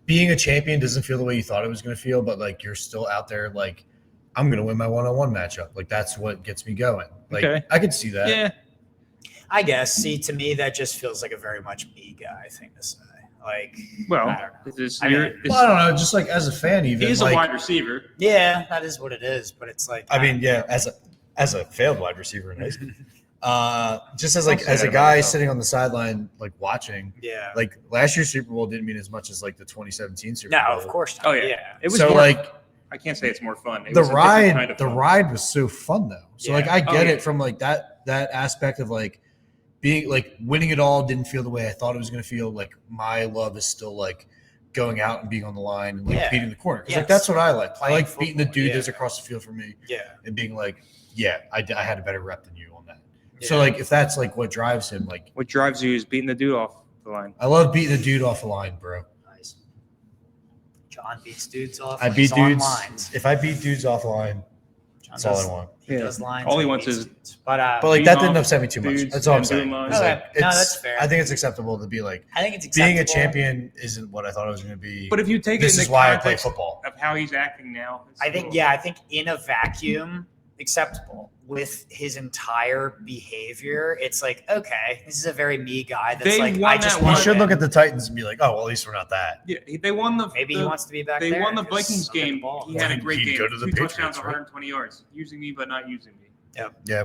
Being a champion doesn't feel the way you thought it was going to feel, but like you're still out there. Like I'm going to win my one-on-one matchup. Like that's what gets me going. Like Okay. I could see that. Yeah. I guess. See, to me, that just feels like a very much me guy thing to say. Like, Well, I don't know. this is, I mean, you're- Well, I don't know. Just like as a fan, even he's like, a wide receiver. Yeah, that is what it is. But it's like, I mean, yeah, as a failed wide receiver in high school. Just as Don't say as that a about guy yourself. sitting on the sideline, like watching, yeah. like last year's Super Bowl didn't mean as much as like the 2017 Super No, Bowl. of course not. Oh yeah. It was So more, like I can't say it's more fun. It the was a different ride, kind of the fun. ride was so fun though. So like Yeah. I get Oh, yeah. it from like that aspect of like being like winning it all didn't feel the way I thought it was going to feel. Like my love is still like going out and being on the line and like Yeah. beating the corner. 'Cause, Yes. like that's what I like. I Playing like beating the football, dude yeah. that's across the field from me Yeah. and being like, yeah, I had a better rep than you on that. So Yeah. like if that's like what drives him, like What drives you is beating the dude off the line. I love beating the dude off the line, bro. Nice. John beats dudes off. I when beat he's on dudes. lines. If I beat dudes off the line, John that's all does- I want. He Yeah. does lines. All he and wants beats is- dudes. But But like Beating that off didn't upset me too much. dudes That's all I'm and saying. doing lines. It's Okay. like, No, it's- that's fair. I think it's acceptable to be like I think it's acceptable. being a champion isn't what I thought it was going to be. But if you take This it in is the why I play context football. of how he's acting now, it's I a think, little- yeah, I think in a vacuum, acceptable. With his entire behavior, it's like, okay, this is a very me guy. That's They like, won I just that You one. want should to look at the Titans and be like, oh, well, at least we're not that. Yeah, they won the. Maybe he the- wants to be back They there. won the 'cause Vikings I'll get the game. ball. He had a great He'd game. go to the 2 Patriots, touchdowns, right? 120 yards, using me but not using me. Yeah.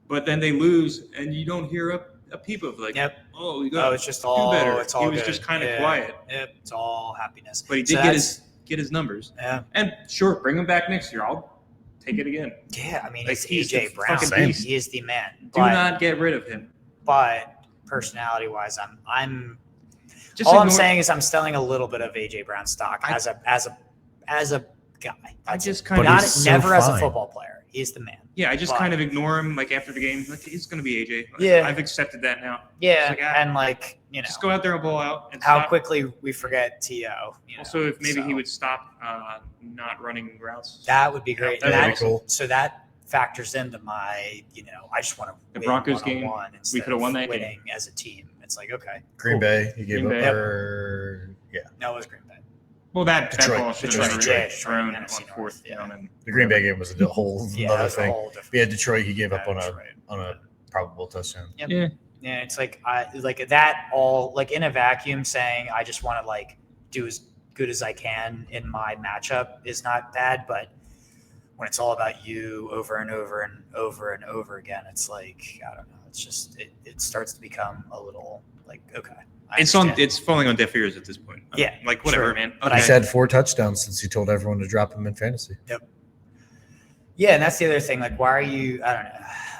But then they lose, and you don't hear a peep of like, Yep. oh, you Oh, got it's just do all. better. It's all He was good. just kind of Yeah. quiet, Yep, it's all happiness. but he So did get that's- his numbers. Yeah, And sure, bring him back next year. I'll take it again. yeah. I mean, Like, it's he's AJ the Brown. fucking beast. He is the man. Do But, not get rid of him. but personality-wise, I'm. Just All I'm ignore- saying is I'm selling a little bit of AJ Brown stock I- as a guy. I That's just it. kind But of Not he's so never as a fine. football player. He's the man. yeah. I just but- kind of ignore him like after the game. Like it's gonna be AJ. Like, Yeah. I've accepted that now. Yeah, It's like, and like Just go out there and ball out. And how stop. quickly we forget To. Also, if maybe he so would stop not running routes. that would be great. That'd And be that- cool. So that factors into my, I just want to The win Broncos game, one-on-one we instead could've won of that game. winning as a team. It's like, okay, Green cool. Bay, you gave Green up. Bay. Yeah, No, it was Green Bay. Well, that Detroit. ball should Detroit, have yeah, been Detroit, thrown on NFC North, fourth yeah. down. And the Green Bay game was a whole Yeah, other that's a thing. whole different. Yeah, Detroit, he gave up Yeah, on Detroit. a probable touchdown. Yep. Yeah. Yeah, it's like like that all like in a vacuum saying I just want to like do as good as I can in my matchup is not bad, but when it's all about you over and over and over and over again, it's like I don't know. It's just it starts to become a little like okay. I understand. It's falling on deaf ears at this point. Yeah, like whatever, sure. man. But He's Okay. had 4 touchdowns since he told everyone to drop him in fantasy. Yeah, and that's the other thing. Like, why are you? I don't know.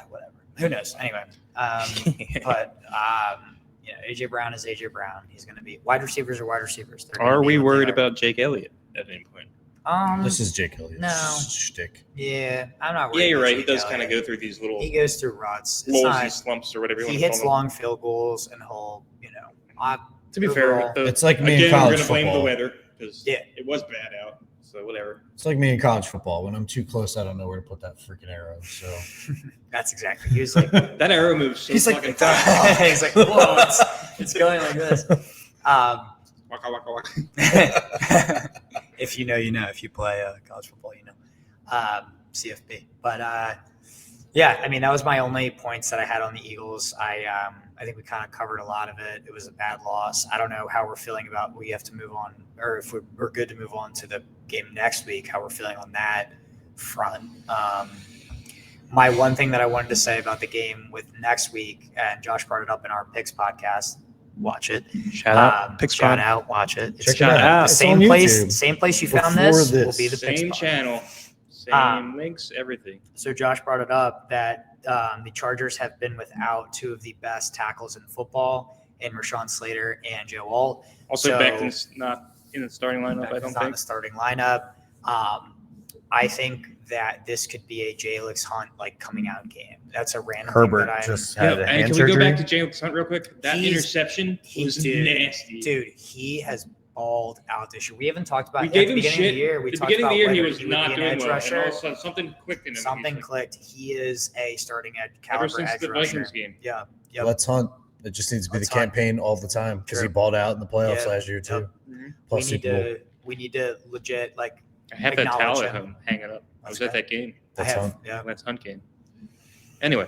Whatever. Who knows? Anyway, but AJ Brown is AJ Brown. He's going to be wide receivers are wide receivers. They're gonna Are be we what they worried are. about Jake Elliott at any point? This is Jake Elliott's No. shtick. Yeah, I'm not worried. Yeah, you're about right. He Jake does kind of Elliott. go through these little He goes through ruts. It's lulls, not, these slumps, or whatever you he want to hits call them. long field goals and he'll, To be overall- fair, It's like me in again, college we're going to blame football. the weather because Yeah. it was bad out. So whatever. It's like me in college football. When I'm too close, I don't know where to put that freaking arrow. So that's exactly. He was like, That arrow moves so He's like, fucking fast. he's like, whoa, it's going like this. Waka, waka, waka. If you know, you know. If you play college football, you know. CFP. But yeah, I mean, that was my only points that I had on the Eagles. I think we kind of covered a lot of it. It was a bad loss. I don't know how we're feeling about we have to move on, or if we're good to move on to the game next week, how we're feeling on that front. My one thing that I wanted to say about the game with next week, and Josh brought it up in our picks podcast. Watch it. Shout out. Picks Shout pod. out. Watch it. check it shout out. out. It's Same on place. YouTube. Same place you found Before this, this. will be the picks Same pod. channel. Same links, everything. So Josh brought it up that the Chargers have been without 2 of the best tackles in football, in Rashawn Slater and Joe Alt. Also, So- Becton's not in the starting lineup, I Becton's don't not in think. the starting lineup. I think that this could be a Jalix Hunt like coming out game. That's a random Herbert thing that just Yeah, had a and hand can surgery. we go back to James Hunt real quick? That He's- interception was nasty. Dude, he has balled out this year. We haven't talked about We it gave at the him beginning shit. of the year. We At the talked beginning of about the year, he whether was would not be an doing edge well. And all rusher. of a sudden, something clicked in him. Something He's like, clicked. He is a starting edge ever caliber since edge the rusher. Vikings game. Yeah. Yep. Let's Hunt. It just needs to be Let's the Hunt. campaign all the time because he True. balled out in the playoffs Yeah. last year too. Yep. Mhm. Plus Super Bowl. We need to legit like I had that Acknowledge towel at him. home hanging up. I was That's at that game. That's I have. Hunt. Yeah. That's Hunt game. Anyway,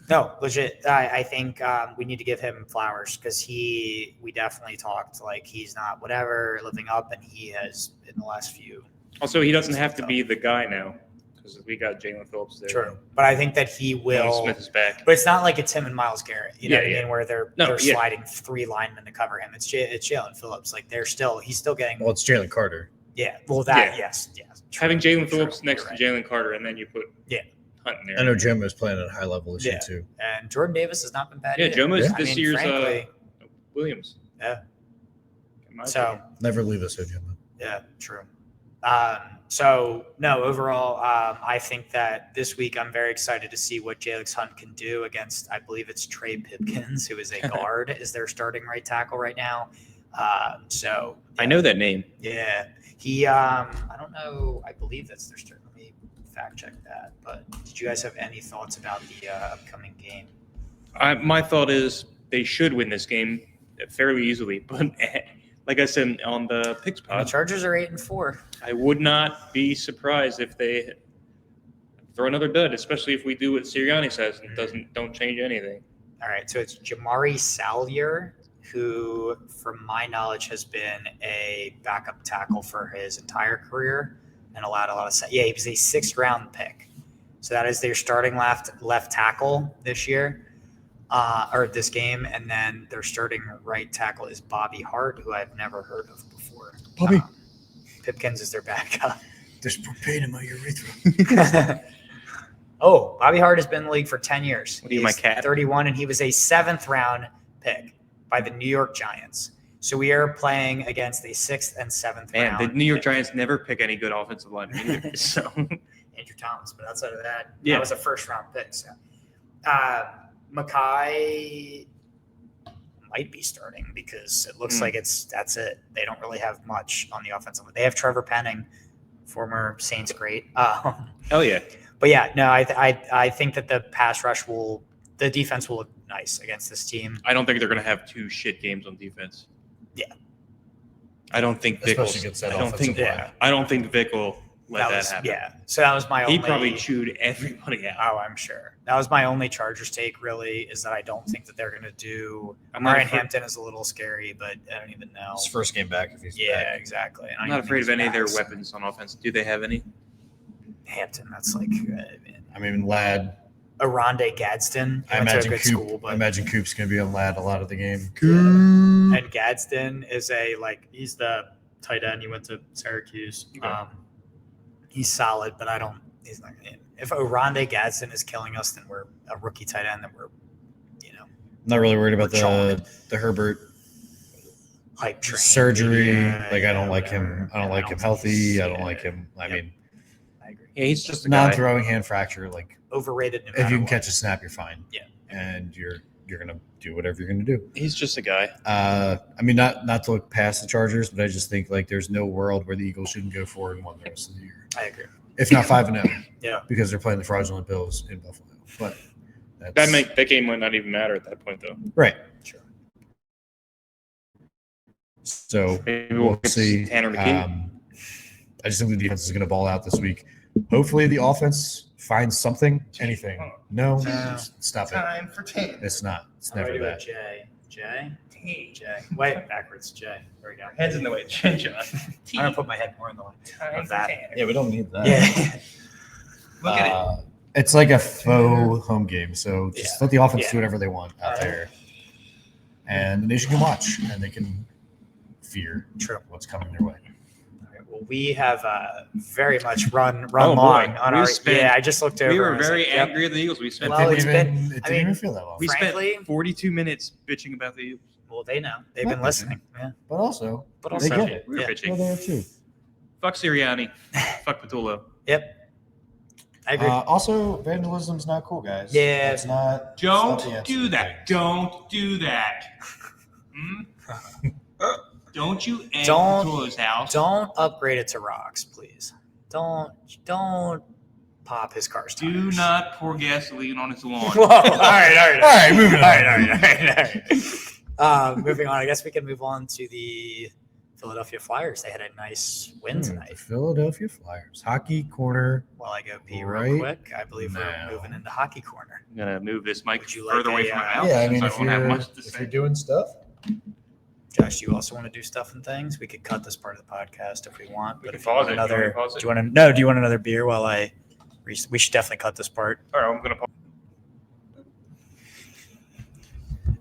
No, legit. I think we need to give him flowers because we definitely talked like he's not whatever living up, and he has in the last few. also, he doesn't have to be the guy now because we got Jalen Phillips there. True, but I think that he Nolan will. Smith is back. But it's not like it's him and Miles Garrett. You know Yeah, what I yeah. mean? Where they're No, yeah. sliding 3 linemen to cover him. It's Jalen Phillips. Like he's still getting. Well, it's Jalen Carter. Yeah. Well, that Yeah. yes. True, Having Jalen true, Phillips next you're to Jalen Carter, and then you put Yeah. Hunt in there. I know Jim was playing at a high level this Yeah. year too. And Jordan Davis has not been bad. Yeah, either. Jomo's Yeah. this year's frankly, Williams. Yeah. In my so. opinion. Never leave us, Jim. Yeah, true. So no, overall, I think that this week I'm very excited to see what Jalix Hunt can do against, I believe it's Trey Pipkins, who is a guard, is their starting right tackle right now. So I know that name. yeah, he, I don't know, I believe that's their start. Let me fact check that. But did you guys have any thoughts about the upcoming game? My thought is they should win this game fairly easily, but like I said on the picks The pod, Chargers are 8-4. I would not be surprised if they throw another dud, especially if we do what Sirianni says and don't change anything. All right, so it's Jamari Salyer, who, from my knowledge, has been a backup tackle for his entire career and allowed a lot of. Yeah, he was a 6th-round pick, so that is their starting left tackle this year, or this game, and then their starting right tackle is Bobby Hart, who I've never heard of before. Bobby. Pipkins is their backup. There's propane in my urethra. Oh, Bobby Hart has been in the league for 10 years. What are you, my He's cat? 31, and he was a 7th-round pick by the New York Giants. So we are playing against a 6th and 7th Man, round. the New York pick. Giants never pick any good offensive linemen either. So Andrew Thomas, but outside of that, Yeah. that was a 1st-round pick. So Mackay might be starting because it looks like that's it. They don't really have much on the offensive. They have Trevor Penning, former Saints great. hell yeah. But yeah, no, I think that the defense will look nice against this team. I don't think they're going to have 2 shit games on defense. Yeah. I don't think Vic will. Especially against that I don't offensive think. line. I don't think Vic will let that happen. Yeah. So that was my He only. probably chewed everybody out. Oh, I'm sure. That was my only Chargers take. Really, is that I don't think that they're going to do. I'm not Ryan afraid- Hampton is a little scary, but I don't even know. His first game back if he's Yeah, back. exactly. And I I'm don't not even afraid think of any of their he's back, so- weapons on offense. Do they have any? Hampton, that's like I mean, Ladd. Aronde Gadsden. He I went to a imagine good Coop. school, I but imagine Coop's going to be on Ladd a lot of the game. and Gadsden is he's the tight end. He went to Syracuse. Okay. He's solid, but he's not going to. If Aronde Gadsden is killing us, then we're a rookie tight end. Then we're, I'm not really worried about We're the Herbert hype train. surgery. Yeah, I don't like whatever. him. I don't like him think healthy. he's- I don't yeah. like him. I Yep. mean, I agree. Yeah, he's just a guy. non-throwing hand fracture. Like Overrated. No if you matter can what. catch a snap, you're fine. Yeah. And you're gonna do whatever you're gonna do. He's just a guy. I mean, not to look past the Chargers, but I just think like there's no world where the Eagles shouldn't go 4-1 the rest of the year, I agree. if not 5-0. Yeah. Because they're playing the fraudulent Bills in Buffalo. But that's, That game might not even matter at that point, though. right. Sure. So Maybe we'll get see. Tanner McKee. I just think the defense is going to ball out this week. Hopefully, the offense finds something, anything. No, No. just stop it. Time for 10. It's not. It's I'm never ready with that. J. Wait, backwards. J. There we go. Heads in the way, John. I'm gonna put my head more in the way of that. Yeah, we don't need that. Yeah. Look at it. It's like a faux home game, so just Yeah. let the offense Yeah. do whatever they want out Alright. there, and the nation can watch and they can fear True. what's coming their way. All right, well, we have very much run Oh, boy. long on We our. spent- Yeah, I just looked over. We were and I was very like, yep. angry at the Eagles. We spent Well, it it's didn't, been- even, it I didn't mean, even feel that long. we frankly- spent 42 minutes bitching about the Eagles. Well, they know. They've been Not listening. Yeah. But also, But they also, get it. We were Yeah. They're bitching. there too. Fuck Sirianni. Fuck Patullo. Yep. I agree. Also, vandalism's not cool, guys. Yeah. It's not. Don't it's not the answer do to that. things. Don't do that. Hmm? Don't you end Don't- Patullo's house. Don't upgrade it to rocks, please. Don't pop his car's tires. Do not pour gasoline on his lawn. Whoa! All right. All right, moving on. All right. Moving on. I guess we can move on to the Philadelphia Flyers. They had a nice win The tonight. Philadelphia Flyers hockey corner. While I go pee Right real quick, I believe now. we're moving into hockey corner. I'm gonna move this mic Would you like further away a, from my uh, mouth. Yeah, I mean, since if won't have you're much to if say. you're doing stuff, Josh, do you also want to do stuff and things? We could cut this part of the podcast if we want. We But can if you want pause it. Do you want me another, to pause it? do you want to? No, do you want another beer while I? We should definitely cut this part. All right, I'm gonna pause.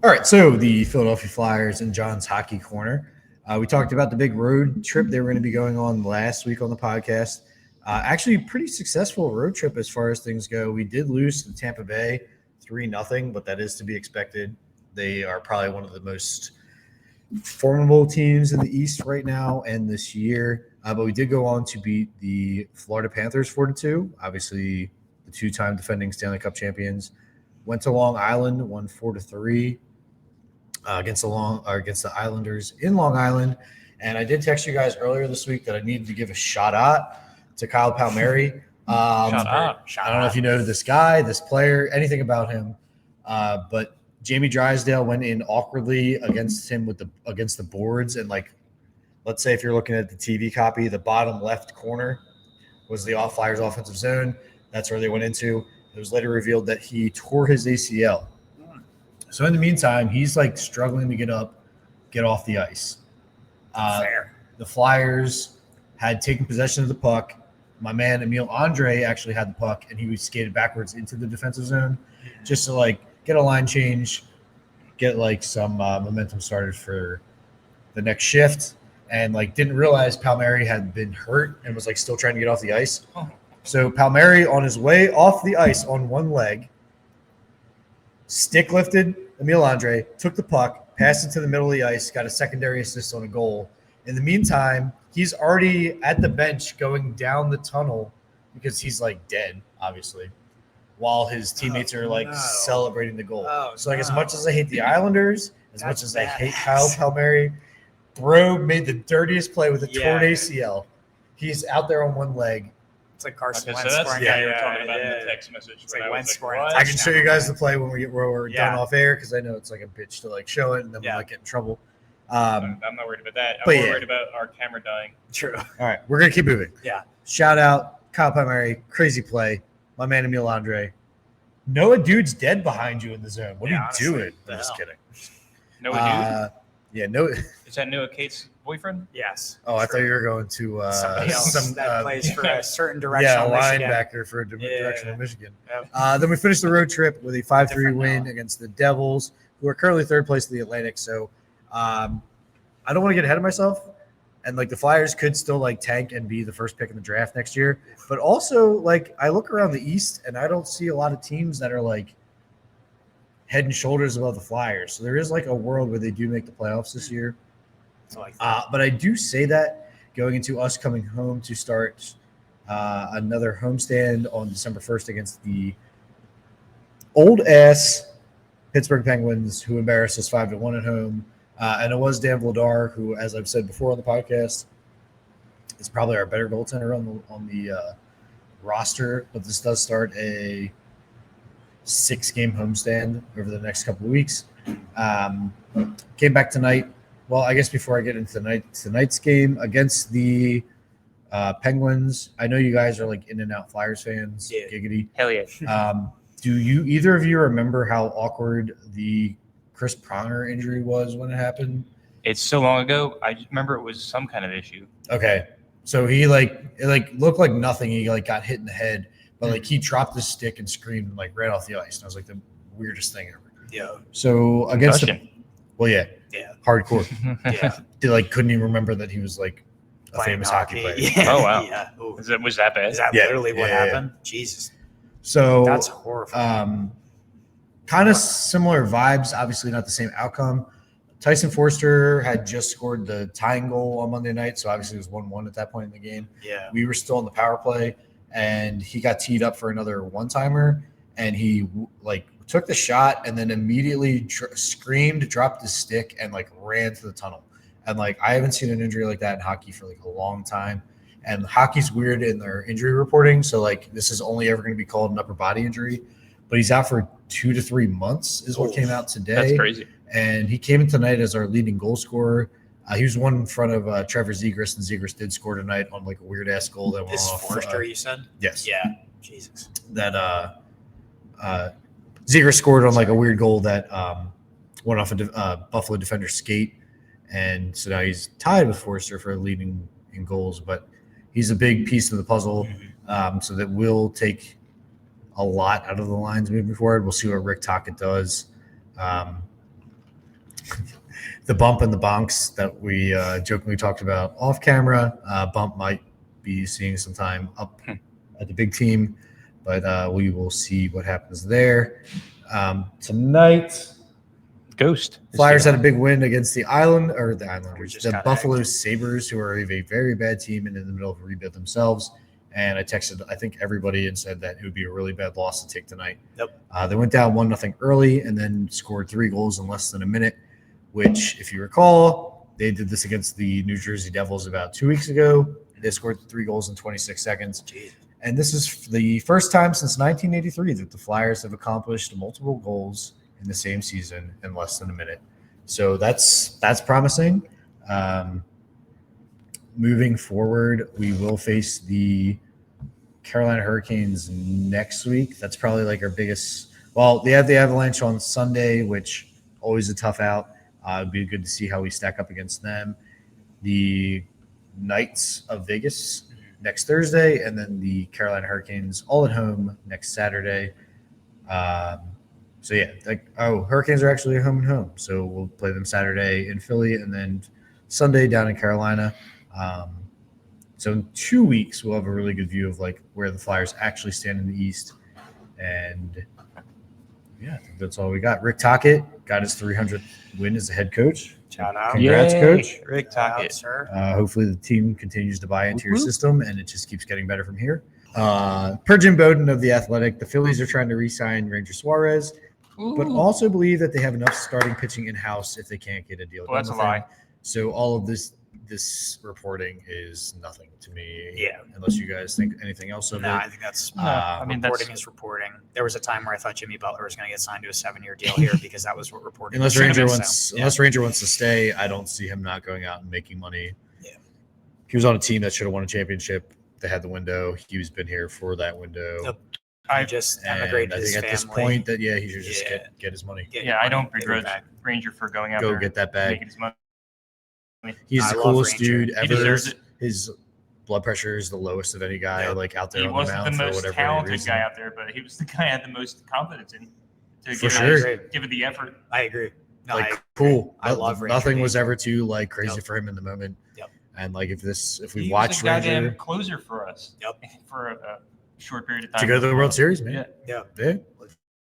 all right. So the Philadelphia Flyers and John's hockey corner. We talked about the big road trip they were going to be going on last week on the podcast. Actually, pretty successful road trip as far as things go. We did lose to Tampa Bay 3-0, but that is to be expected. They are probably one of the most formidable teams in the East right now and this year. But we did go on to beat the Florida Panthers 4-2. Obviously, the two-time defending Stanley Cup champions. Went to Long Island, won 4-3 against the Islanders in Long Island. And I did text you guys earlier this week that I needed to give a shout out to Kyle Palmieri. Shout out. I don't know if you know this guy, this player, anything about him, but Jamie Drysdale went in awkwardly against him against the boards, and like, let's say if you're looking at the TV copy, the bottom left corner was the Flyers offensive zone. That's where they went into. It was later revealed that he tore his ACL. So in the meantime, he's like struggling to get off the ice. Fair. The Flyers had taken possession of the puck. My man Emil Andre actually had the puck, and he skated backwards into the defensive zone just to like get a line change, get like some momentum started for the next shift, and like didn't realize Palmieri had been hurt and was like still trying to get off the ice. So Palmieri on his way off the ice on one leg, stick lifted Emil Andre, took the puck, passed it to the middle of the ice, got a secondary assist on a goal. In the meantime, he's already at the bench going down the tunnel because he's like dead, obviously, while his teammates are like no. celebrating the goal. Oh, So like as no. much as I hate the Islanders, as That's much as I hate badass. Kyle Palmieri, bro made the dirtiest play with a torn Yeah. ACL. He's out there on one leg, It's like Carson Okay, Wentz so that's scoring. yeah, that- you were talking about in yeah. the text message. It's when like I was Wentz scoring a what? I can show you guys the play when we're Yeah. done off air because I know it's like a bitch to like show it and then we Yeah. might get in trouble. I'm not worried about that. I'm but more yeah. worried about our camera dying. True. All right, we're gonna keep moving. Yeah. Shout out Kyle Palmieri, crazy play. My man Emil Andre. Noah Dude's dead behind you in the zone. What Yeah, are you honestly, doing? the I'm just hell? kidding. Noah Yeah, no. Dude? Is that Noah Kate's boyfriend? Yes. Oh, I thought True. you were going to Somebody else some that plays for a certain yeah, directional Michigan. linebacker for Yeah. directional Michigan. Yep. Then we finished the road trip with a 5-3 Different win Noah. against the Devils, who are currently third place in the Atlantic. So I don't want to get ahead of myself. And like the Flyers could still like tank and be the first pick in the draft next year. But also, like I look around the East and I don't see a lot of teams that are like head and shoulders above the Flyers. So there is like a world where they do make the playoffs this year. So like But I do say that going into us coming home to start another homestand on December 1st against the old ass Pittsburgh Penguins, who embarrassed us 5-1 at home. And it was Dan Vladar, who, as I've said before on the podcast, is probably our better goaltender on the roster. But this does start a 6-game homestand over the next couple of weeks. Came back tonight. Well, I guess before I get into tonight's game against the Penguins, I know you guys are like in and out Flyers fans. Yeah. Giggity. Hell yeah. Do you either of you remember how awkward the Chris Pronger injury was when it happened? It's so long ago. I just remember it was some kind of issue. Okay, so he it looked like nothing. He like got hit in the head, but like he dropped his stick and screamed like right off the ice. And I was like the weirdest thing ever. yeah. So against the, Concussion. well, yeah, Yeah. hardcore. Yeah. They like couldn't even remember that he was like a Playing famous hockey player. Yeah. Oh, wow. Yeah. Ooh. Was that bad? Is that Yeah. literally what Yeah. happened? Jesus. So That's horrifying. kind of similar vibes. Obviously, not the same outcome. Tyson Forster had just scored the tying goal on Monday night, so obviously it was 1-1 at that point in the game. Yeah. We were still on the power play, and he got teed up for another one-timer, and he like took the shot and then immediately screamed, dropped his stick, and like ran to the tunnel. And like I haven't seen an injury like that in hockey for like a long time. And hockey's weird in their injury reporting, so like this is only ever going to be called an upper body injury. But he's out for 2 to 3 months, is what came out today. That's crazy. And he came in tonight as our leading goal scorer. He was one in front of Trevor Zegras, and Zegras did score tonight on like a weird ass goal that went This off. Forster, you said? Yes. Yeah. Jesus. That Zegras scored on like a weird goal that went off a Buffalo defender's skate, and so now he's tied with Forster for leading in goals. But he's a big piece of the puzzle, so that will take a lot out of the lines moving forward. We'll see what Rick Tocchet does. The bump and the bonks that we jokingly talked about off camera, bump might be seeing some time up at the big team, but we will see what happens there. Tonight, Ghost. Flyers had a big win against the Islanders, just the got Buffalo Sabres, who are a very bad team and in the middle of a rebuild themselves. And I texted, I think, everybody and said that it would be a really bad loss to take tonight. Yep. They went down 1-0 early and then scored 3 goals in less than a minute, which, if you recall, they did this against the New Jersey Devils about 2 weeks ago. They scored 3 goals in 26 seconds. Jeez. And this is the first time since 1983 that the Flyers have accomplished multiple goals in the same season in less than a minute. So that's promising. Moving forward, we will face the Carolina Hurricanes next week. That's probably like our biggest. Well, they have the Avalanche on Sunday, which always a tough out. It'd be good to see how we stack up against them. The Knights of Vegas next Thursday, and then the Carolina Hurricanes all at home next Saturday. So yeah, Hurricanes are actually home and home. So we'll play them Saturday in Philly and then Sunday down in Carolina. So in 2 weeks, we'll have a really good view of like where the Flyers actually stand in the East. And yeah, I think that's all we got. Rick Tocchet got his 300th win as a head coach. Shout out. Congrats, Yay. Coach. Rick Shout out, Tocchet. sir. Hopefully the team continues to buy into your Whoop, whoop. system and it just keeps getting better from here. Per Jim Bowden of The Athletic, the Phillies are trying to re-sign Ranger Suarez, but also believe that they have enough starting pitching in-house if they can't get a deal Well, that's a done with him. lie. So all of this this reporting is nothing to me. Yeah. Unless you guys think anything else of No, it. I think that's I mean, reporting is reporting. There was a time where I thought Jimmy Butler was going to get signed to a 7-year deal here because that was what reporting. Unless should have Ranger been, wants, so, unless Ranger wants to stay, I don't see him not going out and making money. Yeah. He was on a team that should have won a championship. They had the window. He's been here for that window. Yep. I He just And emigrated I his think at this family. point that he should just Yeah. get his money. Get yeah, I money, don't get it begrudge back. Ranger for going out Go there get that and bag. making his money. He's I the love coolest Ranger. dude He ever. deserves it. His blood pressure is the lowest of any guy Yep. like out there He on the wasn't mound the for most whatever talented reason. guy out there, but he was the guy I had the most confidence in to For give, sure. it, give it the effort. I agree. No, Like cool. I love Ranger Nothing was Danger. ever too like crazy Yep. for him in the moment. Yep. And like if we He watched was a goddamn Ranger closer for us. Yep. For a short period of time to go to the World Series, man. Yeah. Yeah.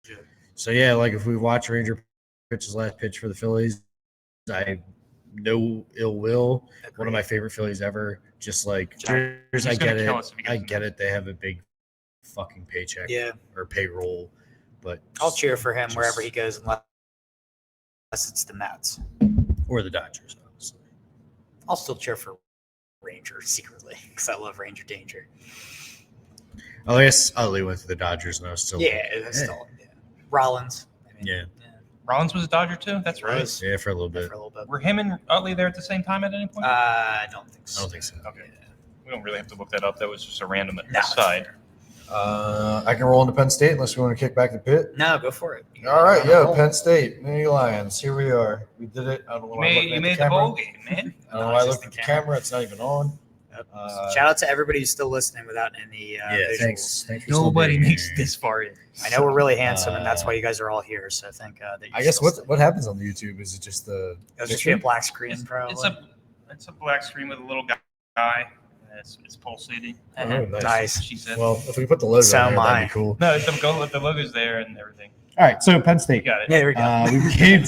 Yeah. So yeah, like if we watch Ranger pitch his last pitch for the Phillies, I no ill will. One of my favorite Phillies ever. Just like He's I gonna get kill it. us if he I gets get it. They have a big fucking paycheck Yeah. or payroll, but I'll cheer for him just- wherever he goes unless it's the Mets. or the Dodgers, obviously. I'll still cheer for Ranger secretly because I love Ranger Danger. Oh, I guess Utley went to the Dodgers, and I was still Yeah, it's still Rollins. I mean, Yeah. Rollins was a Dodger too. That's He right. was. yeah for a little For bit. a little bit. Were him and Utley there at the same time at any point? I don't think so. I don't think so. Okay. We don't really have to look that up. That was just a random No. aside. I can roll into Penn State unless we want to kick back the pit. No, go for it. All right, yeah, Penn State, Mini Lions. Here we are. We did it. I don't know why I'm looking You at made the the camera. bowl game, man. I don't know why I It's looked just at the the camera. camera. It's not even on. Yep. Uh, Shout out to everybody who's still listening without any visuals. Thanks for still Nobody being makes here. this far in. I know we're really handsome, and that's why you guys are all here. So thank that. I guess what happens on the YouTube is it just the It'll just be a picture? black screen, probably. It's a black screen with a little guy. It's pulsating. Oh, nice. Nice. She said. Well, if we put the logo So there, am that'd I. be cool. No, the logo's there and everything. All right, so Penn You State. got it. Yeah, there we go. We became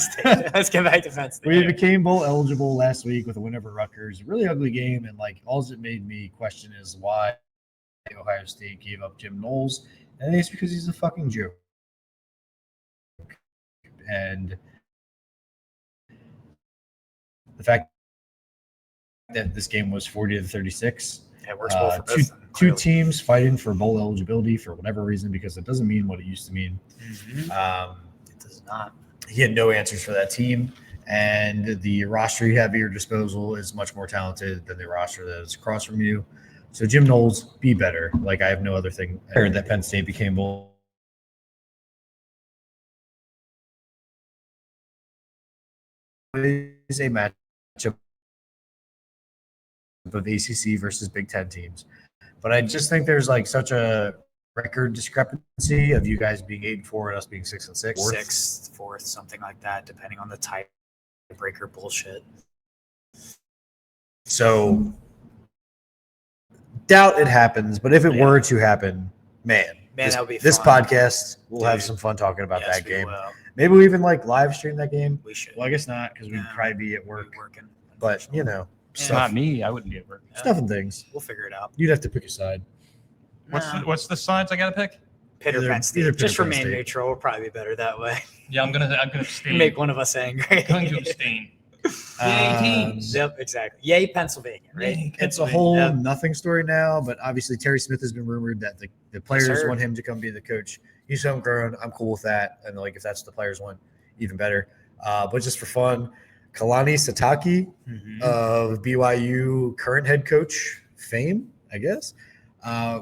Let's get back to Fence. we became bowl eligible last week with a win over Rutgers. Really ugly game, and like all it made me question is why Ohio State gave up Jim Knowles, and I think it's because he's a fucking joke. And the fact that this game was 40-36. Yeah, it works well for two, both of them, two clearly. teams fighting for bowl eligibility for whatever reason because it doesn't mean what it used to mean. Mhm. It does not. He had no answers for that team, and the roster you have at your disposal is much more talented than the roster that is across from you. So Jim Knowles, be better. Like I have no other thing. I heard that Penn State became bowl. Is a matchup of ACC versus Big Ten teams, but I just think there's like such a record discrepancy of you guys being 8-4 and us being 6-6. Sixth, fourth, something like that, depending on the tiebreaker bullshit. So doubt it happens, but if it Yeah. were to happen, man, that would be this fun. podcast. We'll have Dude. some fun talking about Yes, that we game. will. Maybe we even like live stream that game. We should. Well, I guess not because we'd No. probably be at We're work. working. But you know, Yeah. stuff, Not me. I wouldn't be at work. stuff and things. We'll figure it out. You'd have to pick a side. What's the sides I gotta pick? Pitt or Either- Penn State. either Pitt or Just Penn remain State. neutral. We'll probably be better that way. Yeah, I'm gonna abstain. Make one of us angry. going to abstain. Yay, teams. Yep, exactly. Yay, Pennsylvania, right? Yay, It's a whole Yep. nothing story now, but obviously Terry Smith has been rumored that the players sir. want him to come be the coach. He's homegrown. I'm cool with that. And like if that's what the players want, even better. But just for fun, Kalani Sataki Mhm. of BYU current head coach fame, I guess,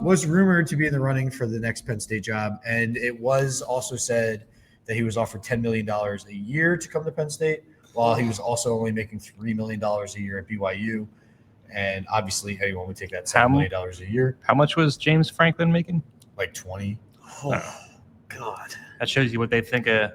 was rumored to be in the running for the next Penn State job. And it was also said that he was offered $10 million a year to come to Penn State, while he was also only making $3 million a year at BYU. And obviously anyone would take that $7 million a year, How much was James Franklin making? like 20. Oh, God. That shows you what they think of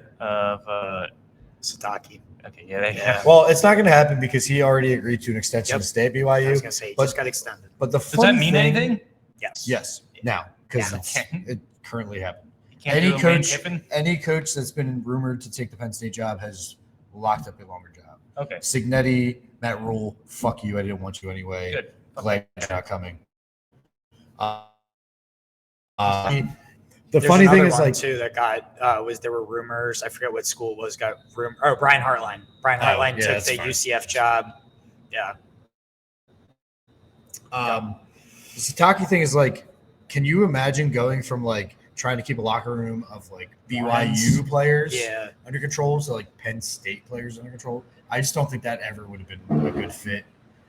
Sataki. okay, yeah, they Yeah. Well, it's not going to happen because he already agreed to an extension Yep. to stay at I BYU. was going to say, he But- just got extended. But the Does fun that mean thing- anything? Yes. Yes, now because Yeah. it currently happened. You can't Any do a Lane coach, Kiffin? any coach that's been rumored to take the Penn State job has locked up a longer job. Okay, Signetti, Matt Rule, fuck you. I didn't want you anyway. good. Glad you're not coming. The There's funny thing another is one, like too, that got there were rumors. I forget what school it was. Got Brian Hartline. Brian Oh, Hartline yeah, took that's the fine. UCF job. Yeah, The Sataki thing is like, can you imagine going from like trying to keep a locker room of like BYU players under control to like Penn State players under control? I just don't think that ever would have been a good fit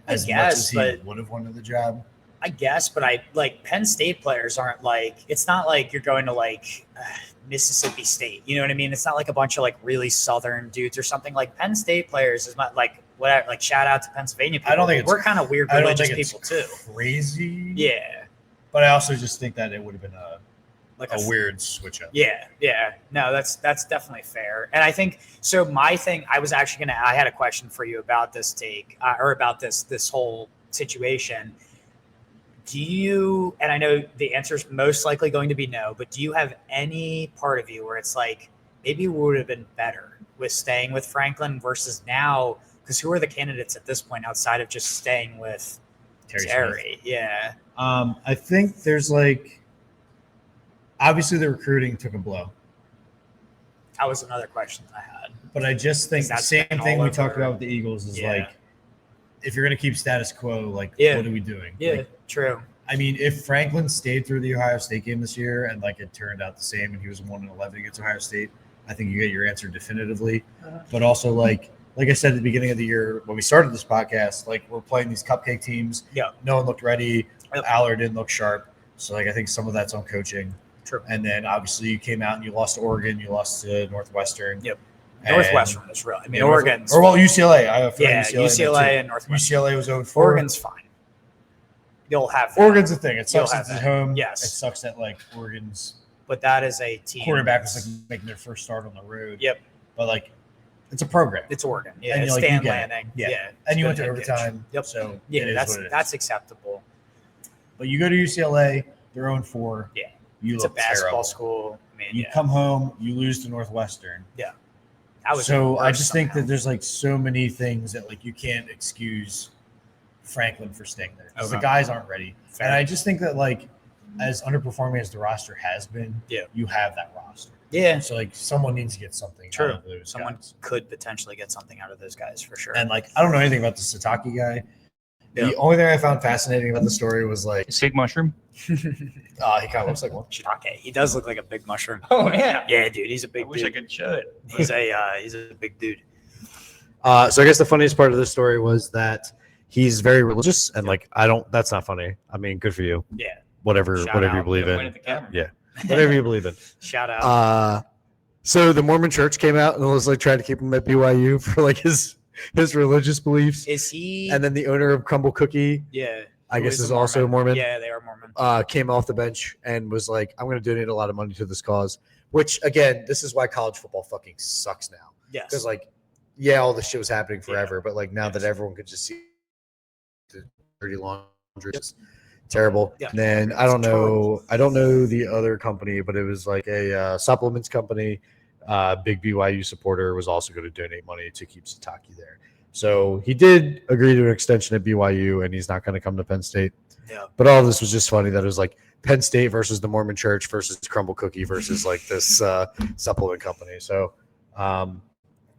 as much as he would have wanted the job. I guess, but I like Penn State players aren't like, it's not like you're going to like Mississippi State. You know what I mean? It's not like a bunch of like really Southern dudes or something. Like Penn State players is not like whatever, like shout out to Pennsylvania people. I don't think we're kind of weird religious people too. Crazy. Yeah. But I also just think that it would have been a weird switch up. Yeah. No, that's definitely fair. And I think so. My thing, I had a question for you about this take or about this whole situation. Do you, and I know the answer is most likely going to be no, but do you have any part of you where it's like, maybe it would have been better with staying with Franklin versus now? Because who are the candidates at this point outside of just staying with Terry? Yeah. I think there's like, obviously the recruiting took a blow. That was another question that I had. But I just think the same thing we talked about with the Eagles is like, if you're going to keep status quo, like, what are we doing? Yeah, like, true. I mean, if Franklin stayed through the Ohio State game this year and like it turned out the same and he was 1-11 against Ohio State, I think you get your answer definitively. But also like I said at the beginning of the year when we started this podcast, like we're playing these cupcake teams. Yeah. No one looked ready. Allard didn't look sharp. So like I think some of that's on coaching. True. And then obviously you came out and you lost to Oregon, you lost to Northwestern. Yep. Northwestern is real. I mean, Oregon's UCLA. I have UCLA and Northwestern. UCLA was 0-4. Oregon's fine. You'll have that. Oregon's the thing. It sucks at home. Yes. It sucks that like Oregon's that is a team. Quarterback was like making their first start on the road. Yep. But like it's a program. It's Oregon. Yeah. And it's like, Stan Lanning. Yeah. And you went to overtime. Yep. So that's acceptable. But you go to UCLA, they're 0-4. Yeah. It's a basketball school. I mean, you come home, you lose to Northwestern. Yeah. So I just think that there's like so many things that like you can't excuse Franklin for staying there because the guys aren't ready. Fair. And I just think that like as underperforming as the roster has been, you have that roster. Yeah. So like someone needs to get something out of those Someone guys. could potentially get something out of those guys for sure. And like I don't know anything about the Sataki guy. The only thing I found fascinating about the story was like Sig mushroom. He kind of looks like one. Shiitake. He does look like a big mushroom. Oh yeah. Yeah, dude. He's a big. I wish I could show it. He's a big dude. So I guess the funniest part of this story was that he's very religious and like that's not funny. I mean, good for you. Yeah. Whatever you believe in. Yeah. Whatever you believe in. Shout out. So the Mormon Church came out and was like trying to keep him at BYU for like his religious beliefs. Is he? And then the owner of Crumble Cookie, I guess is also Mormon. Yeah, they are Mormon. Came off the bench and was like, "I'm going to donate a lot of money to this cause." Which again, this is why college football fucking sucks now. Yes. Because like, all this shit was happening forever, but like now that everyone could just see the dirty laundry, it's terrible. Yeah. And then I don't know the other company, but it was like a supplements company. Big BYU supporter was also going to donate money to keep Sataki there. So he did agree to an extension at BYU, and he's not going to come to Penn State. Yeah. But all of this was just funny that it was like Penn State versus the Mormon Church versus Crumble Cookie versus like this supplement company. So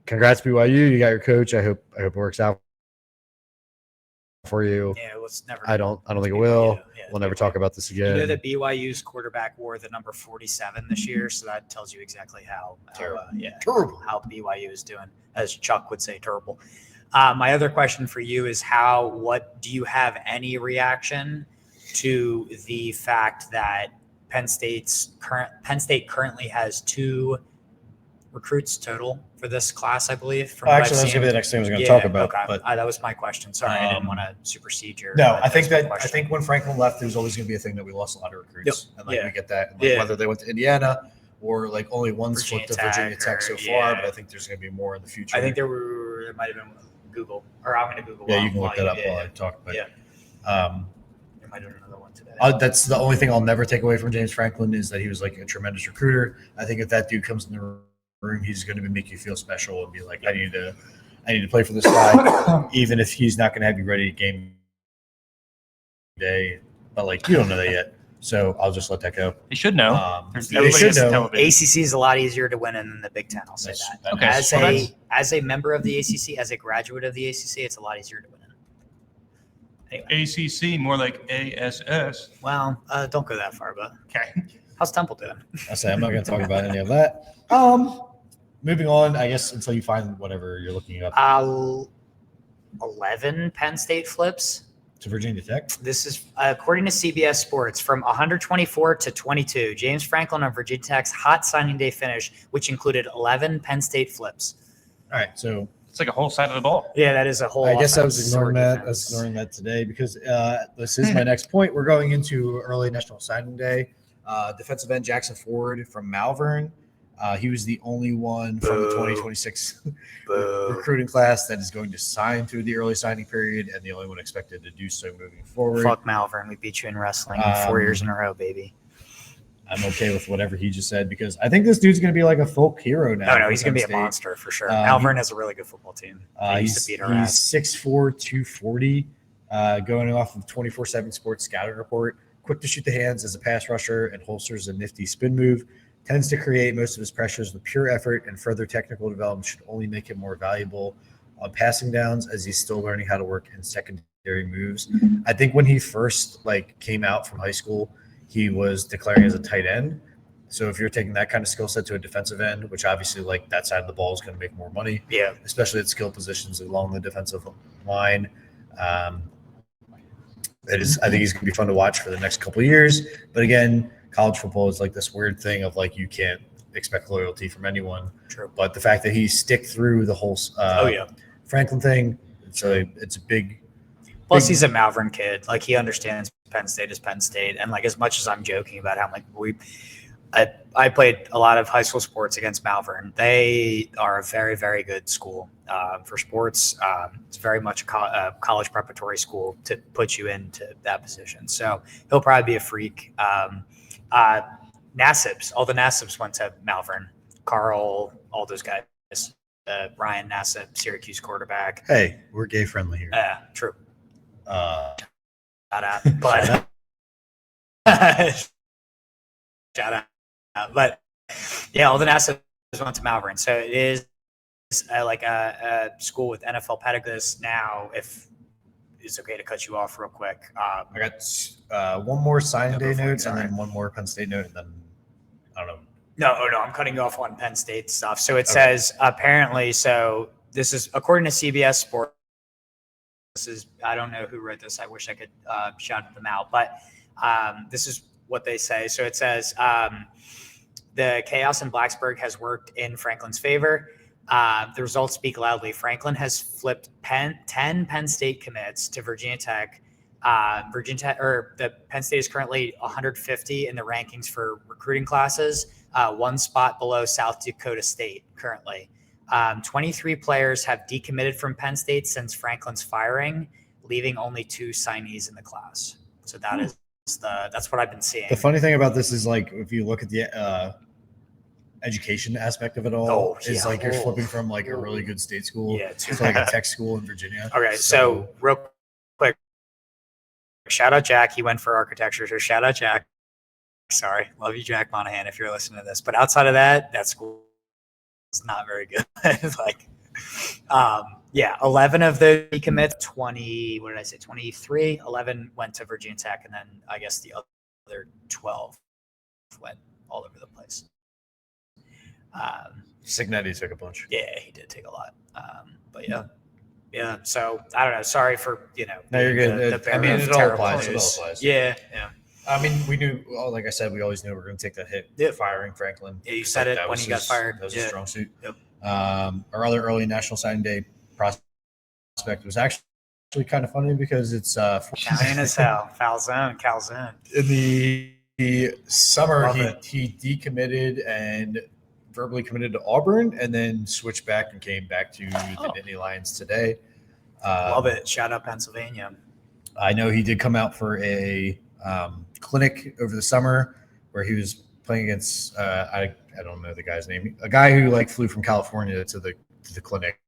congrats BYU. You got your coach. I hope it works out for you. Yeah, let's never. I don't think it will. We'll never talk about this again. You know that BYU's quarterback wore the number 47 this year, so that tells you exactly how terrible how BYU is doing, as Chuck would say, terrible. My other question for you is what do you have any reaction to the fact that Penn State currently has 2 recruits total for this class, I believe. Actually, that's going to be the next thing I was going to talk about. Okay. But that was my question. Sorry, I didn't want to supersede your. No, I think when Franklin left, there was always going to be a thing that we lost a lot of recruits, and we get that. And whether they went to Indiana or like only one split to Virginia Tech so far, but I think there's going to be more in the future. I think there might have been Google, or I'm going to Google. Yeah, you can look that up while I talk. But there might have been another one today. That's the only thing I'll never take away from James Franklin is that he was like a tremendous recruiter. I think if that dude comes in the room, he's going to make you feel special and be like, I need to play for this guy, even if he's not going to have you ready game day. But like, you don't know that yet, so I'll just let that go. They should know. They should know. ACC is a lot easier to win in the Big Ten. I'll say that. Okay. As a member of the ACC, as a graduate of the ACC, it's a lot easier to win in. Anyway, ACC, more like ASS. well, don't go that far, but Okay. how's Temple doing? I say I'm not going to talk about any of that. Moving on, I guess, until you find whatever you're looking up 11 Penn State flips. to Virginia Tech. This is according to CBS Sports from 124 to 22. James Franklin on Virginia Tech's hot signing day finish, which included 11 Penn State flips. All right, so It's like a whole side of the ball. Yeah, that is a whole. I guess I was offense ignoring or that. I defense. was ignoring that today because this is my next point. We're going into early National Signing Day. Defensive end Jackson Ford from Malvern. He was the only one from the 2026 recruiting class that is going to sign through the early signing period, and the only one expected to do so moving forward. Fuck Malvern. We beat you in wrestling 4 years in a row, baby. I'm okay with whatever he just said because I think this dude's going to be like a folk hero now. No, he's going to be a State. monster for sure. Uh, Malvern has a really good football team. They used He's to beat our ass. 6'4", 240, going off of 24/7 Sports scouting report. Quick to shoot the hands as a pass rusher and holsters a nifty spin move. Tends to create most of his pressures with pure effort, and further technical development should only make him more valuable on passing downs as he's still learning how to work in secondary moves. I think when he first came out from high school, he was declaring as a tight end. So if you're taking that kind of skill set to a defensive end, which obviously that side of the ball is going to make more money, Yeah. especially at skill positions along the defensive line. I think he's going to be fun to watch for the next couple of years. But again, college football is like this weird thing of you can't expect loyalty from anyone. True. But the fact that he stick through the whole Franklin thing, it's a big. Plus, he's a Malvern kid. He understands Penn State is Penn State, and as much as I'm joking about how I played a lot of high school sports against Malvern. They are a very, very good school for sports. It's very much a college preparatory school to put you into that position. So he'll probably be a freak. Nassibs, all the Nassibs went to Malvern. Carl, all those guys. Ryan Nassib, Syracuse quarterback. Hey, we're gay friendly here. Yeah, true. Shout Shout out, but shout out. But yeah, all the Nassibs went to Malvern, so it is a school with NFL pedigree. Now, if it's okay to cut you off real quick, I got one more signing day before- note sorry. and then one more Penn State note, and then I don't know. No, I'm cutting you off on Penn State stuff. So it says apparently. So this is according to CBS Sports. This is, I don't know who wrote this. I wish I could shout them out, but this is what they say. So it says the chaos in Blacksburg has worked in Franklin's favor. The results speak loudly. Franklin has flipped 10 Penn State commits to Virginia Tech. The Penn State is currently 150 in the rankings for recruiting classes, one spot below South Dakota State currently. 23 players have decommitted from Penn State since Franklin's firing, leaving only 2 signees in the class. So that's what I've been seeing. The funny thing about this is if you look at the education aspect of it all, is you're flipping from a really good state school to a tech school in Virginia. Okay, so real quick, shout out Jack. He went for architecture, so shout out Jack. Sorry, love you, Jack Monahan, if you're listening to this. But outside of that school is not very good. 11 of the decommits, 20. What did I say? 23. 11 went to Virginia Tech, and then I guess the other 12 went all over the place. Signetti took a bunch. Yeah, he did take a lot. But yeah. So I don't know. Sorry for No, you're good. It all terrible applies. news. Yeah. I mean, we knew. Like I said, we always knew we were going to take that hit. Firing Franklin. Yeah, you said it when he got fired. That was his strong suit. Yep. Our other early National Signing Day prospect was actually kind of funny because it's Italian as hell. Calzone. In the summer, Love it. he decommitted and verbally committed to Auburn, and then switched back and came back to the Nittany Lions today. Love it. Shout out Pennsylvania. I know he did come out for a clinic over the summer where he was playing against I don't know the guy's name, a guy who flew from California to the clinic.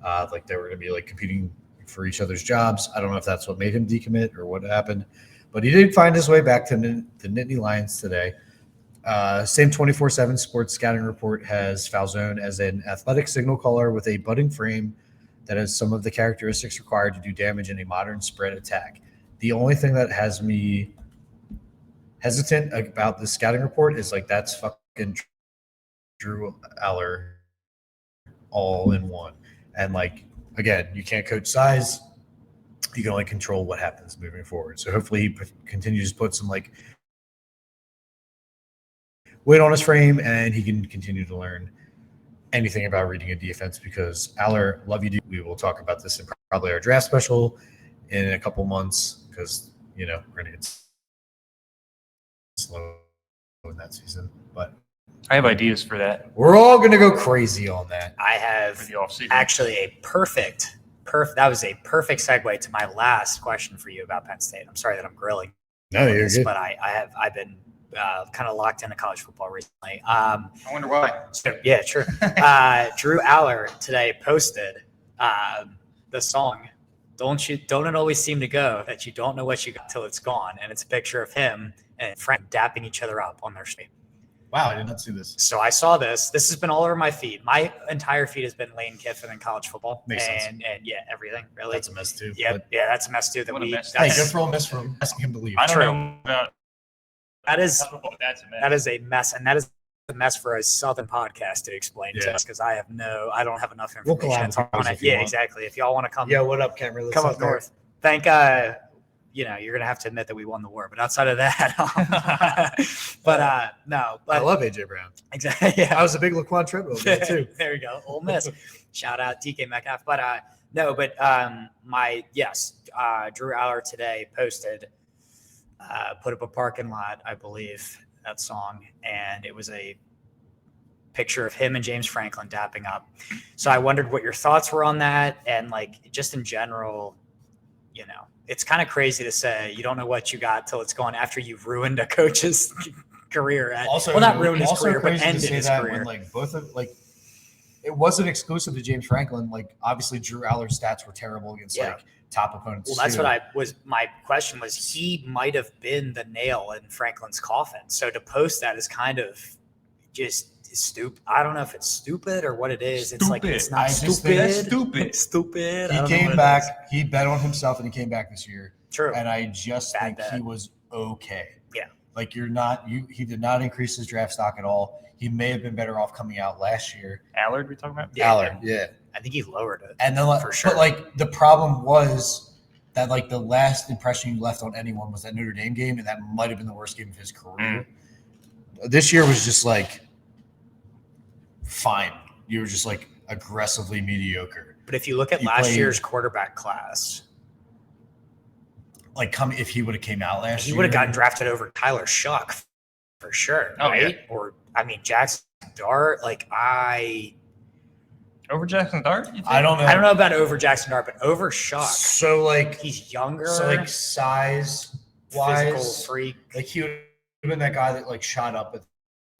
They were going to be competing for each other's jobs. I don't know if that's what made him decommit or what happened, but he did find his way back to the Nittany Lions today. Same 24/7 Sports scouting report has Falzone as an athletic signal caller with a budding frame that has some of the characteristics required to do damage in a modern spread attack. The only thing that has me hesitant about this scouting report is like that's fucking Drew Aller all in one. And like again, you can't coach size. You can only control what happens moving forward. So hopefully he continues to put some like weight on his frame and he can continue to learn anything about reading a defense because Aller, love you, dude. We will talk about this in probably our draft special in a couple months because, you know, we're going to get slow in that season. But I have ideas for that we're all going to go crazy on that. I for have the offseason. actually a perfect that was a perfect segue to my last question for you about Penn State. I'm sorry that I'm grilling No, you're this, good. but I've been kind of locked into college football recently. I wonder why. So, yeah, true. Drew Aller today posted the song "Don't It Always Seem to Go That You Don't Know What You Got Till It's Gone," and it's a picture of him and Phriend dapping each other up on their stream. Wow, I did not see this. So I saw this. This has been all over my feed. My entire feed has been Lane Kiffin and college football, Makes sense. and yeah, everything really. That's a mess too. Yeah, but- yeah, that's a mess too. That What a we. mess. Hey, That's, good for Ole Miss for asking him to leave. I don't True. know about that is that's a mess. that is a mess, and that is a mess for a Southern podcast to explain to Yeah. us because I don't have enough We'll information collab with on you it. if you Yeah, want. exactly. If y'all want to come, Yeah, what up, Cameron? come up north. Thank you know, you're gonna have to admit that we won the war, but outside of that, no, I but love AJ Brown. exactly, yeah. I was a big Laquan Treadwell fan too. There you go, Ole Miss. Shout out DK Metcalf, but Drew Aller today posted, put up a parking lot, I believe, that song, and it was a picture of him and James Franklin dapping up. So I wondered what your thoughts were on that, and like just in general, you know, it's kind of crazy to say you don't know what you got till it's gone after you've ruined a coach's career. Not ruined his career, but ended his career. When, like both of like, it wasn't exclusive to James Franklin. Like obviously, Drew Aller's stats were terrible against like top opponents. Well, that's too. my question was he might have been the nail in Franklin's coffin. So to post that is kind of just stupid. I don't know if it's stupid or what it is. It's like, it's not I just stupid. think That's stupid. It's stupid. I He don't know what came it back. is. He bet on himself, and he came back this year. True. And I just Bad think bet. he was okay. Yeah. Like he did not increase his draft stock at all. He may have been better off coming out last year. Allard, we talking about? Yeah. Allard, yeah. I think he lowered it. And then, For sure. but like the problem was that like the last impression you left on anyone was that Notre Dame game, and that might have been the worst game of his career. This year was just like fine. You were just like aggressively mediocre. But if you look at He last played- year's quarterback class, Like if he would have came out last he year, would have gotten drafted over Tyler Shuck for sure. Oh, right? Or I mean Jackson Dart. Over Jackson Dart? you think? I don't know. I don't know about over Jackson Dart, but over Shuck. So like He's younger. So like size physical wise, freak. like he would have been that guy that like shot up at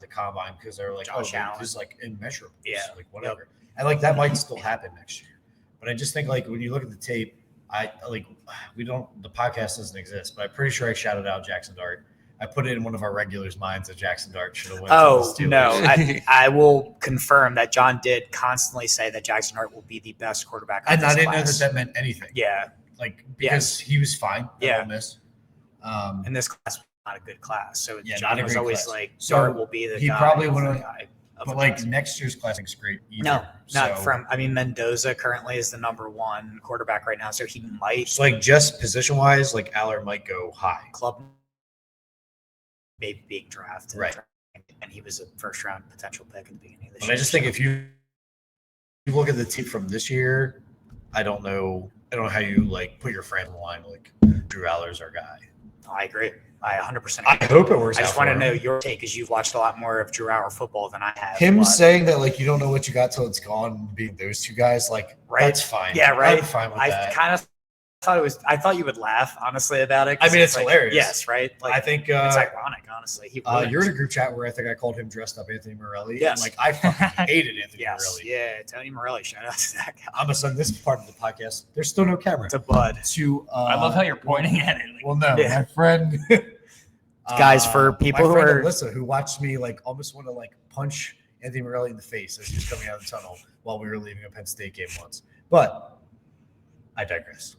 the combine because they were like, Josh Allen. he's like immeasurable. Yeah. Like whatever. And like that might still happen next year. But I just think like when you look at the tape, the podcast doesn't exist, but I'm pretty sure I shouted out Jackson Dart. I put it in one of our regulars' minds that Jackson Dart should have went. Oh to the Steelers. no! I will confirm that John did constantly say that Jackson Dart will be the best quarterback. Of And this I didn't know class. that meant anything. Yeah, Like because he was fine. At Yeah. Ole Miss. and this class was not a good class. So Yeah, not John a was great always class. like, So Dart will be the he guy. probably of the would've- guy of But the like class. next year's class is great. Either. No, not So- from. I mean, Mendoza currently is the number one quarterback right now, so he might So like just position wise, like Aller might go high. club maybe being drafted. Right. And he was a first round potential pick at the beginning of this But year. I just think so- if you look at the team from this year, I don't know how you like put your friend in the line like Drew Aller's our guy. I agree. I 100% I agree. hope it works. I out just for want to him. know your take because you've watched a lot more of Drew Hour football than I have. Him but- saying that like you don't know what you got till it's gone, being those two guys, like Right. that's fine. Yeah, right. I'm fine with I that. kind of thought it was. I thought you would laugh honestly about it. 'cause I mean, it's like, hilarious. Yes, right. Like I think it's ironic, honestly. He you're in a wouldn't. group chat where I think I called him dressed up Anthony Morelli. Yes. And, like I fucking hated Anthony Yes, Morelli. yeah. Tony Morelli, shout out to that guy. I'm gonna send this part of the podcast. There's still no camera. It's a bud. To I love how you're pointing at it. Like, Well, no, Yeah. my friend. Guys, for people my who friend are- Alyssa, who watched me like almost want to like punch Anthony Morelli in the face as he was coming out of the tunnel while we were leaving a Penn State game once. But I digress.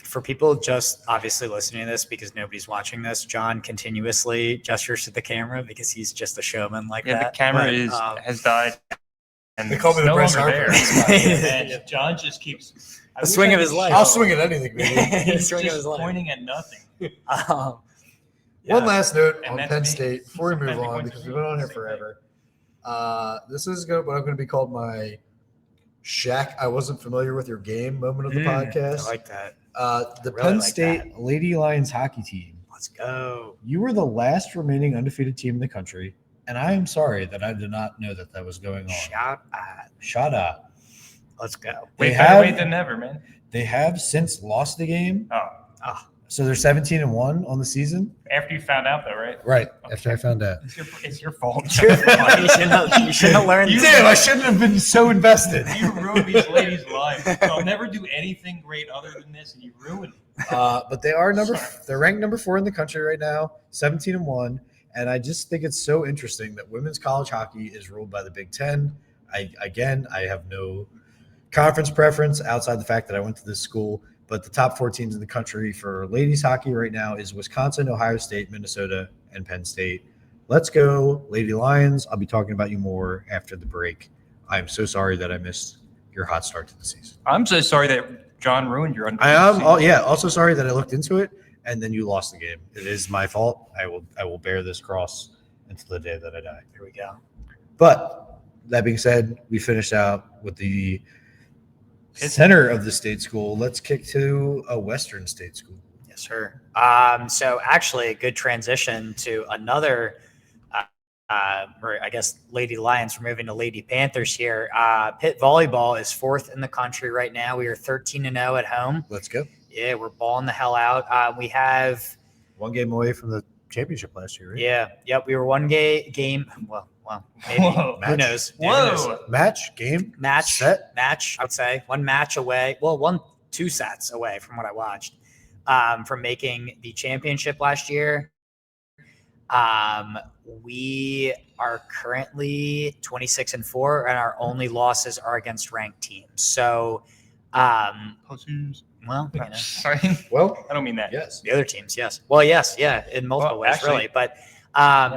For people just obviously listening to this because nobody's watching this, John continuously gestures to the camera because he's just a showman like Yeah, that. the camera But, has died. And They call me it's the no Bryce longer Harper. there. And John just keeps The swing of his life. I'll swing at anything, baby. He's Swing of just his life. pointing at nothing. Um, One yeah. last note And on that's Penn me. State before we move Sometimes he on points because at we've me. been on here Same forever. This is what I'm going to be called my Shaq. I wasn't familiar with your game moment of the podcast. I like that. The really Penn like State Lady Lions hockey team. Let's go. You were the last remaining undefeated team in the country, and I am sorry that I did not know that was going on. Shout out. Let's go. Wait, They better have- wait than never, man. They have since lost the game, Oh, so they're 17-1 on the season. after you found out, though, right? Right after I found out. It's your fault. You shouldn't have learned. Damn, I shouldn't have been so invested. You ruined these ladies' lives. They'll never do anything great other than this, and you ruined it. But they are they're ranked number 4 in the country right now, 17-1. And I just think it's so interesting that women's college hockey is ruled by the Big Ten. I have no conference preference outside the fact that I went to this school, but the top 4 teams in the country for ladies hockey right now is Wisconsin, Ohio State, Minnesota, and Penn State. Let's go, Lady Lions. I'll be talking about you more after the break. I'm so sorry that I missed your hot start to the season. I'm so sorry that John ruined your I am also sorry that I looked into it and then you lost the game. It is my fault. I will bear this cross until the day that I die. Here we go. But that being said, we finished out with the center of the state school. Let's kick to a Western state school. Yes, sir. So actually a good transition to another, or I guess Lady Lions. We're moving to Lady Panthers here. Pitt volleyball is 4th in the country right now. We are 13-0 at home. Let's go. Yeah, we're balling the hell out. We have 1 game away from the championship last year, right? Yeah. Yep. We were 1 game. Well, maybe. Whoa. Who knows? Yeah, who knows? Whoa. Match, game, Match, set. I would say 1 match away. Well, 2 sets away from what I watched, from making the championship last year. We are currently 26-4, and our only losses are against ranked teams. So, Pussies. well, you know, Sorry. Well, I don't mean that. yes. the other teams, yes. Well, yes, yeah, in multiple Well, ways, actually- really. But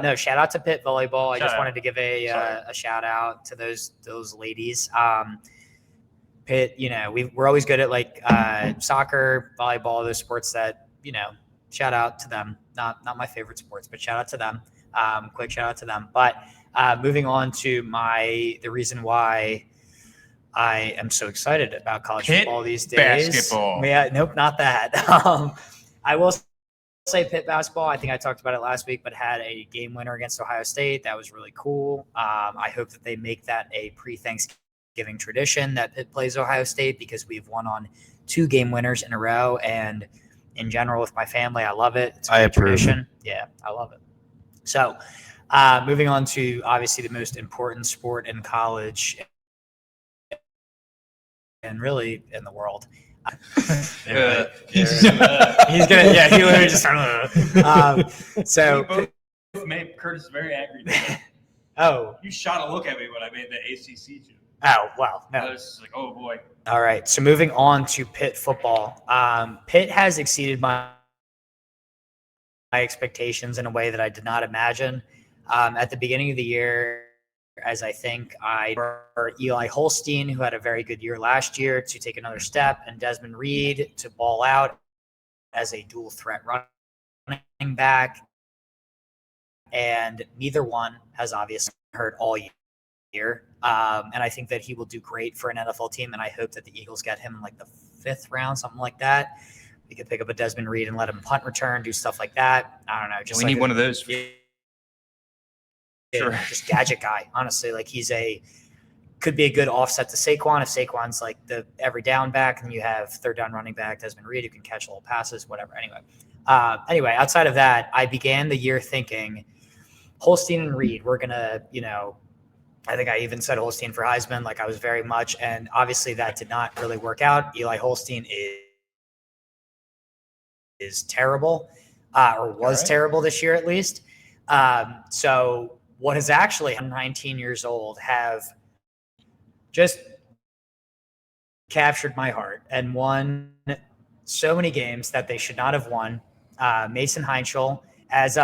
no, shout out to Pitt volleyball. I Shout just out. wanted to give Sorry. a shout out to those ladies. Pitt, we're always good at like soccer, volleyball, those sports that shout out to them. Not my favorite sports, but shout out to them. Quick shout out to them. But moving on to the reason why I am so excited about college Pitt football these days. basketball. Yeah, nope, not that. I will say Pitt basketball. I think I talked about it last week, but had a game winner against Ohio State. That was really cool. I hope that they make that a pre-Thanksgiving tradition that Pitt plays Ohio State, because we've won on 2 game winners in a row. And in general, with my family, I love it. It's a I great approve. tradition. Yeah, I love it. So moving on to obviously the most important sport in college and really in the world. He's He's gonna, yeah, he literally just so made Curtis very angry. You shot a look at me when I made the ACC joke. well, I no. was just like, oh boy. All right, so moving on to Pitt football. Pitt has exceeded my expectations in a way that I did not imagine. At the beginning of the year, as I think for Eli Holstein, who had a very good year last year, to take another step, and Desmond Reed to ball out as a dual threat running back. And neither one has obviously hurt all year. And I think that he will do great for an NFL team. And I hope that the Eagles get him in like the 5th round, something like that. We could pick up a Desmond Reed and let him punt return, do stuff like that. I don't know. We need one of those. Sure. Just gadget guy, honestly. Like could be a good offset to Saquon if Saquon's like the every down back, and you have 3rd down running back Desmond Reed who can catch little passes, whatever. Anyway, outside of that, I began the year thinking Holstein and Reed, we're gonna, I think I even said Holstein for Heisman, like I was very much, and obviously that did not really work out. Eli Holstein is terrible, or was terrible this year at least. So what is actually 19 years old have just captured my heart and won so many games that they should not have won. Mason Heinschel, as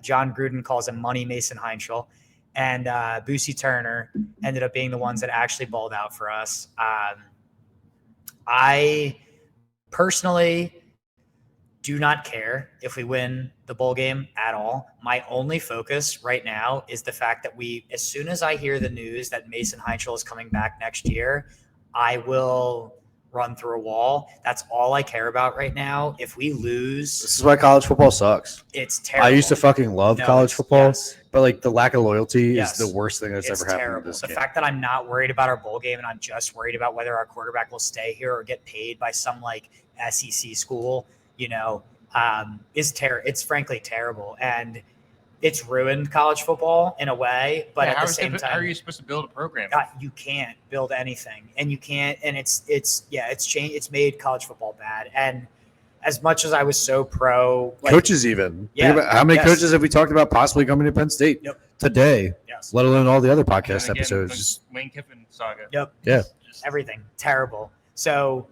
John Gruden calls him, Money Mason Heinschel, and Boosie Turner ended up being the ones that actually balled out for us. I personally do not care if we win the bowl game at all. My only focus right now is the fact that as soon as I hear the news that Mason Heinschel is coming back next year, I will run through a wall. That's all I care about right now. If we lose, This is why college football sucks. it's terrible. I used to fucking love college football, yes. but like the lack of loyalty Yes. is the worst thing that's It's ever happened terrible. to this The game. fact that I'm not worried about our bowl game and I'm just worried about whether our quarterback will stay here or get paid by some like SEC school, it's frankly terrible. And it's ruined college football in a way, but at the same time, how are you supposed to build a program? you can't build anything, and you can't, and it's changed. It's made college football bad. And as much as I was so pro, Coaches even. Yeah, Think about how many yes. coaches have we talked about possibly coming to Penn State today, yes, let alone all the other podcast And again, episodes. the Lane Kiffin saga. yep, Yeah. everything terrible. So,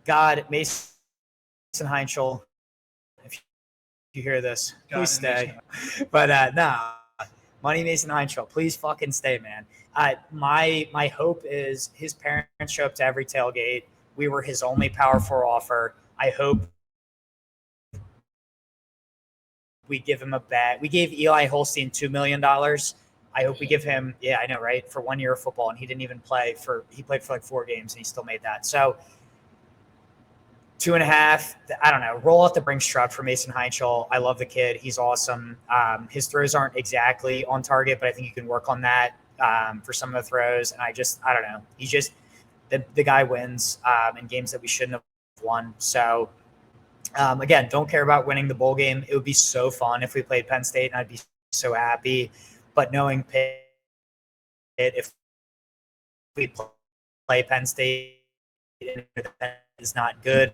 God, Mason Heinschel, if you hear this, God, please stay. But Money Mason Heinschel, please fucking stay, man. My hope is his parents show up to every tailgate. We were his only Power 4 offer. I hope we give him a bag. We gave Eli Holstein $2 million. I hope we give him, yeah, I know, right, for 1 year of football, and he didn't even play he played for like 4 games, and he still made that. So 2.5, I don't know, roll out the Brinks truck for Mason Heinschel. I love the kid. He's awesome. His throws aren't exactly on target, but I think you can work on that for some of the throws. And I don't know. He's just, the guy wins in games that we shouldn't have won. So, again, don't care about winning the bowl game. It would be so fun if we played Penn State, and I'd be so happy. But knowing Pitt, if we play Penn State, is not good.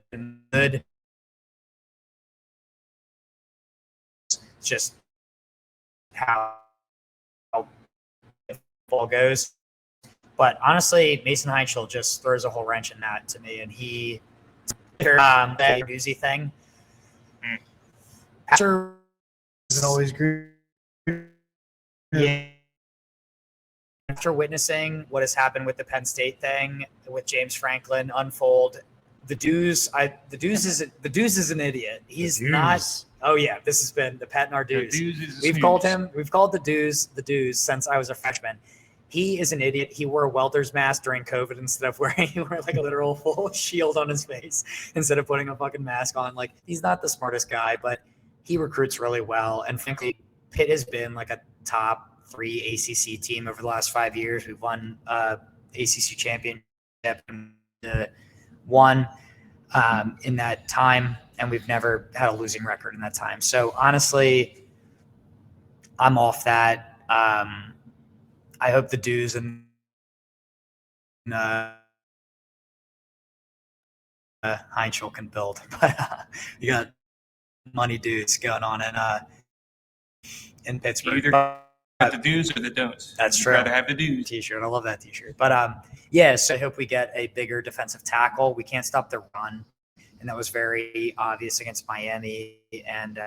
It's just how football goes. But honestly, Mason Heinschel just throws a whole wrench in that to me, and he that Uzi thing. After Isn't always great. yeah. After witnessing what has happened with the Penn State thing with James Franklin unfold, the Deuce is an idiot. He's not. Oh yeah, this has been the Pat and our Deuce. We've called the Deuce since I was a freshman. He is an idiot. He wore a welder's mask during COVID instead of wearing like a literal full shield on his face instead of putting a fucking mask on. Like, he's not the smartest guy, but he recruits really well. And frankly, Pitt has been like a top 3 ACC team over the last 5 years. We've won ACC championship and won in that time, and we've never had a losing record in that time. So honestly, I'm off that. I hope the dues and Heinschel can build, but you got money dudes going on in Pittsburgh. Either got the do's or the don'ts. That's You'd true. rather have the do's. T-shirt. I love that T-shirt. But yeah, so I hope we get a bigger defensive tackle. We can't stop the run, and that was very obvious against Miami and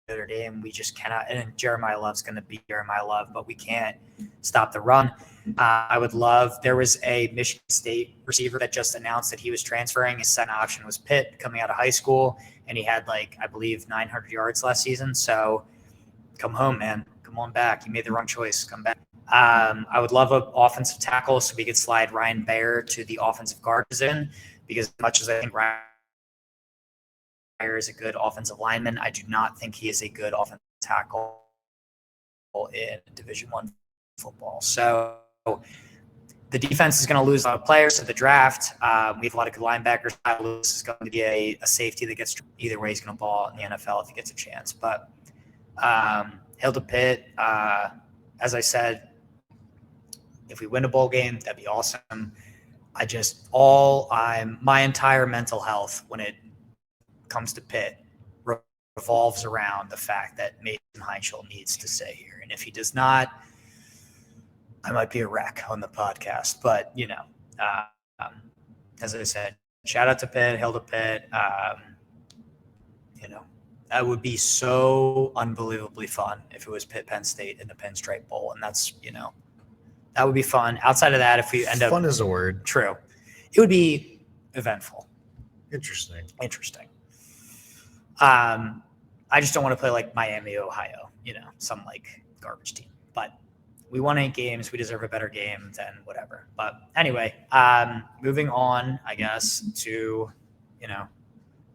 Notre Dame. We just cannot. And Jeremiah Love's going to be Jeremiah Love, but we can't stop the run. I would love. There was a Michigan State receiver that just announced that he was transferring. His second option was Pitt, coming out of high school, and he had I believe 900 yards last season. So come home, man. Come on back. You made the wrong choice. Come back. I would love an offensive tackle so we could slide Ryan Bayer to the offensive guard position, because as much as I think Ryan Bayer is a good offensive lineman, I do not think he is a good offensive tackle in Division I football. So the defense is going to lose a lot of players to the draft. We have a lot of good linebackers. Lewis is going to be a safety that gets either way. He's going to ball in the NFL if he gets a chance. But Hill to Pitt, as I said, if we win a bowl game, that'd be awesome. My entire mental health when it comes to Pitt revolves around the fact that Mason Heinschel needs to stay here. And if he does not, I might be a wreck on the podcast, but as I said, shout out to Pitt, hail to Pitt. That would be so unbelievably fun if it was Pitt Penn State in the Pinstripe Bowl, and that's that would be fun. Outside of that, if we end up Fun is a word. true, it would be eventful, Interesting. I just don't want to play like Miami, Ohio, some like garbage team. But we won 8 games. We deserve a better game than whatever. But anyway, moving on, I guess, to,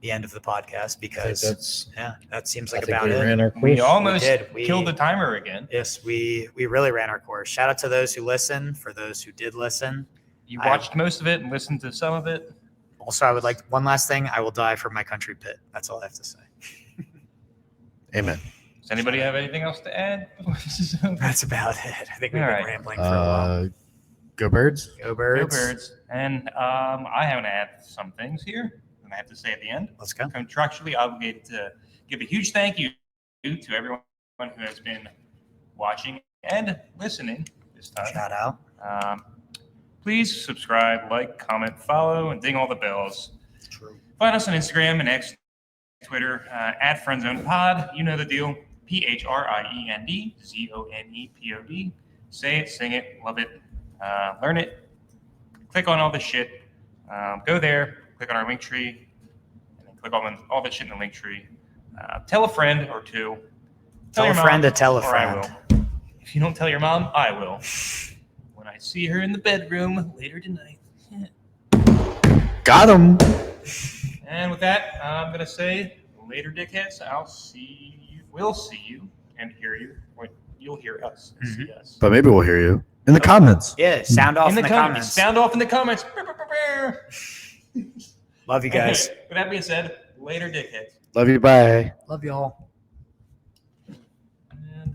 the end of the podcast because that seems like about it. Ran our We course. almost We killed the timer again. Yes, we really ran our course. Shout out to those who listened. For those who did listen, You watched most of it and listened to some of it. also I would like one last thing. I will die for my country, Pitt. That's all I have to say. Amen. Does anybody have anything else to add? That's about it. I think we've All been right. rambling for a while. Go Birds. Go Birds. Go Birds. And I haven't add some things here that I have to say at the end. Let's go. Contractually obligated to give a huge thank you to everyone who has been watching and listening this time. Shout out. Please subscribe, like, comment, follow, and ding all the bells. True. Find us on Instagram and X, Twitter, at FriendZonePod. You know the deal. PHRIENDZONEPOD. Say it, sing it, love it, learn it. Click on all the shit. Go there, click on our link tree, and then click on all the shit in the link tree. Tell a friend or two. Tell your a friend mom, to tell a or I friend. will. If you don't tell your mom, I will. When I see her in the bedroom later tonight. Got him. And with that, I'm going to say later, dickheads. We'll see you and hear you. Or you'll hear us and see us. But maybe we'll hear you in the comments. Yeah, sound off in the comments. Sound off in the comments. Love you guys. With that being said, later, dickheads. Love you. Bye. Love y'all.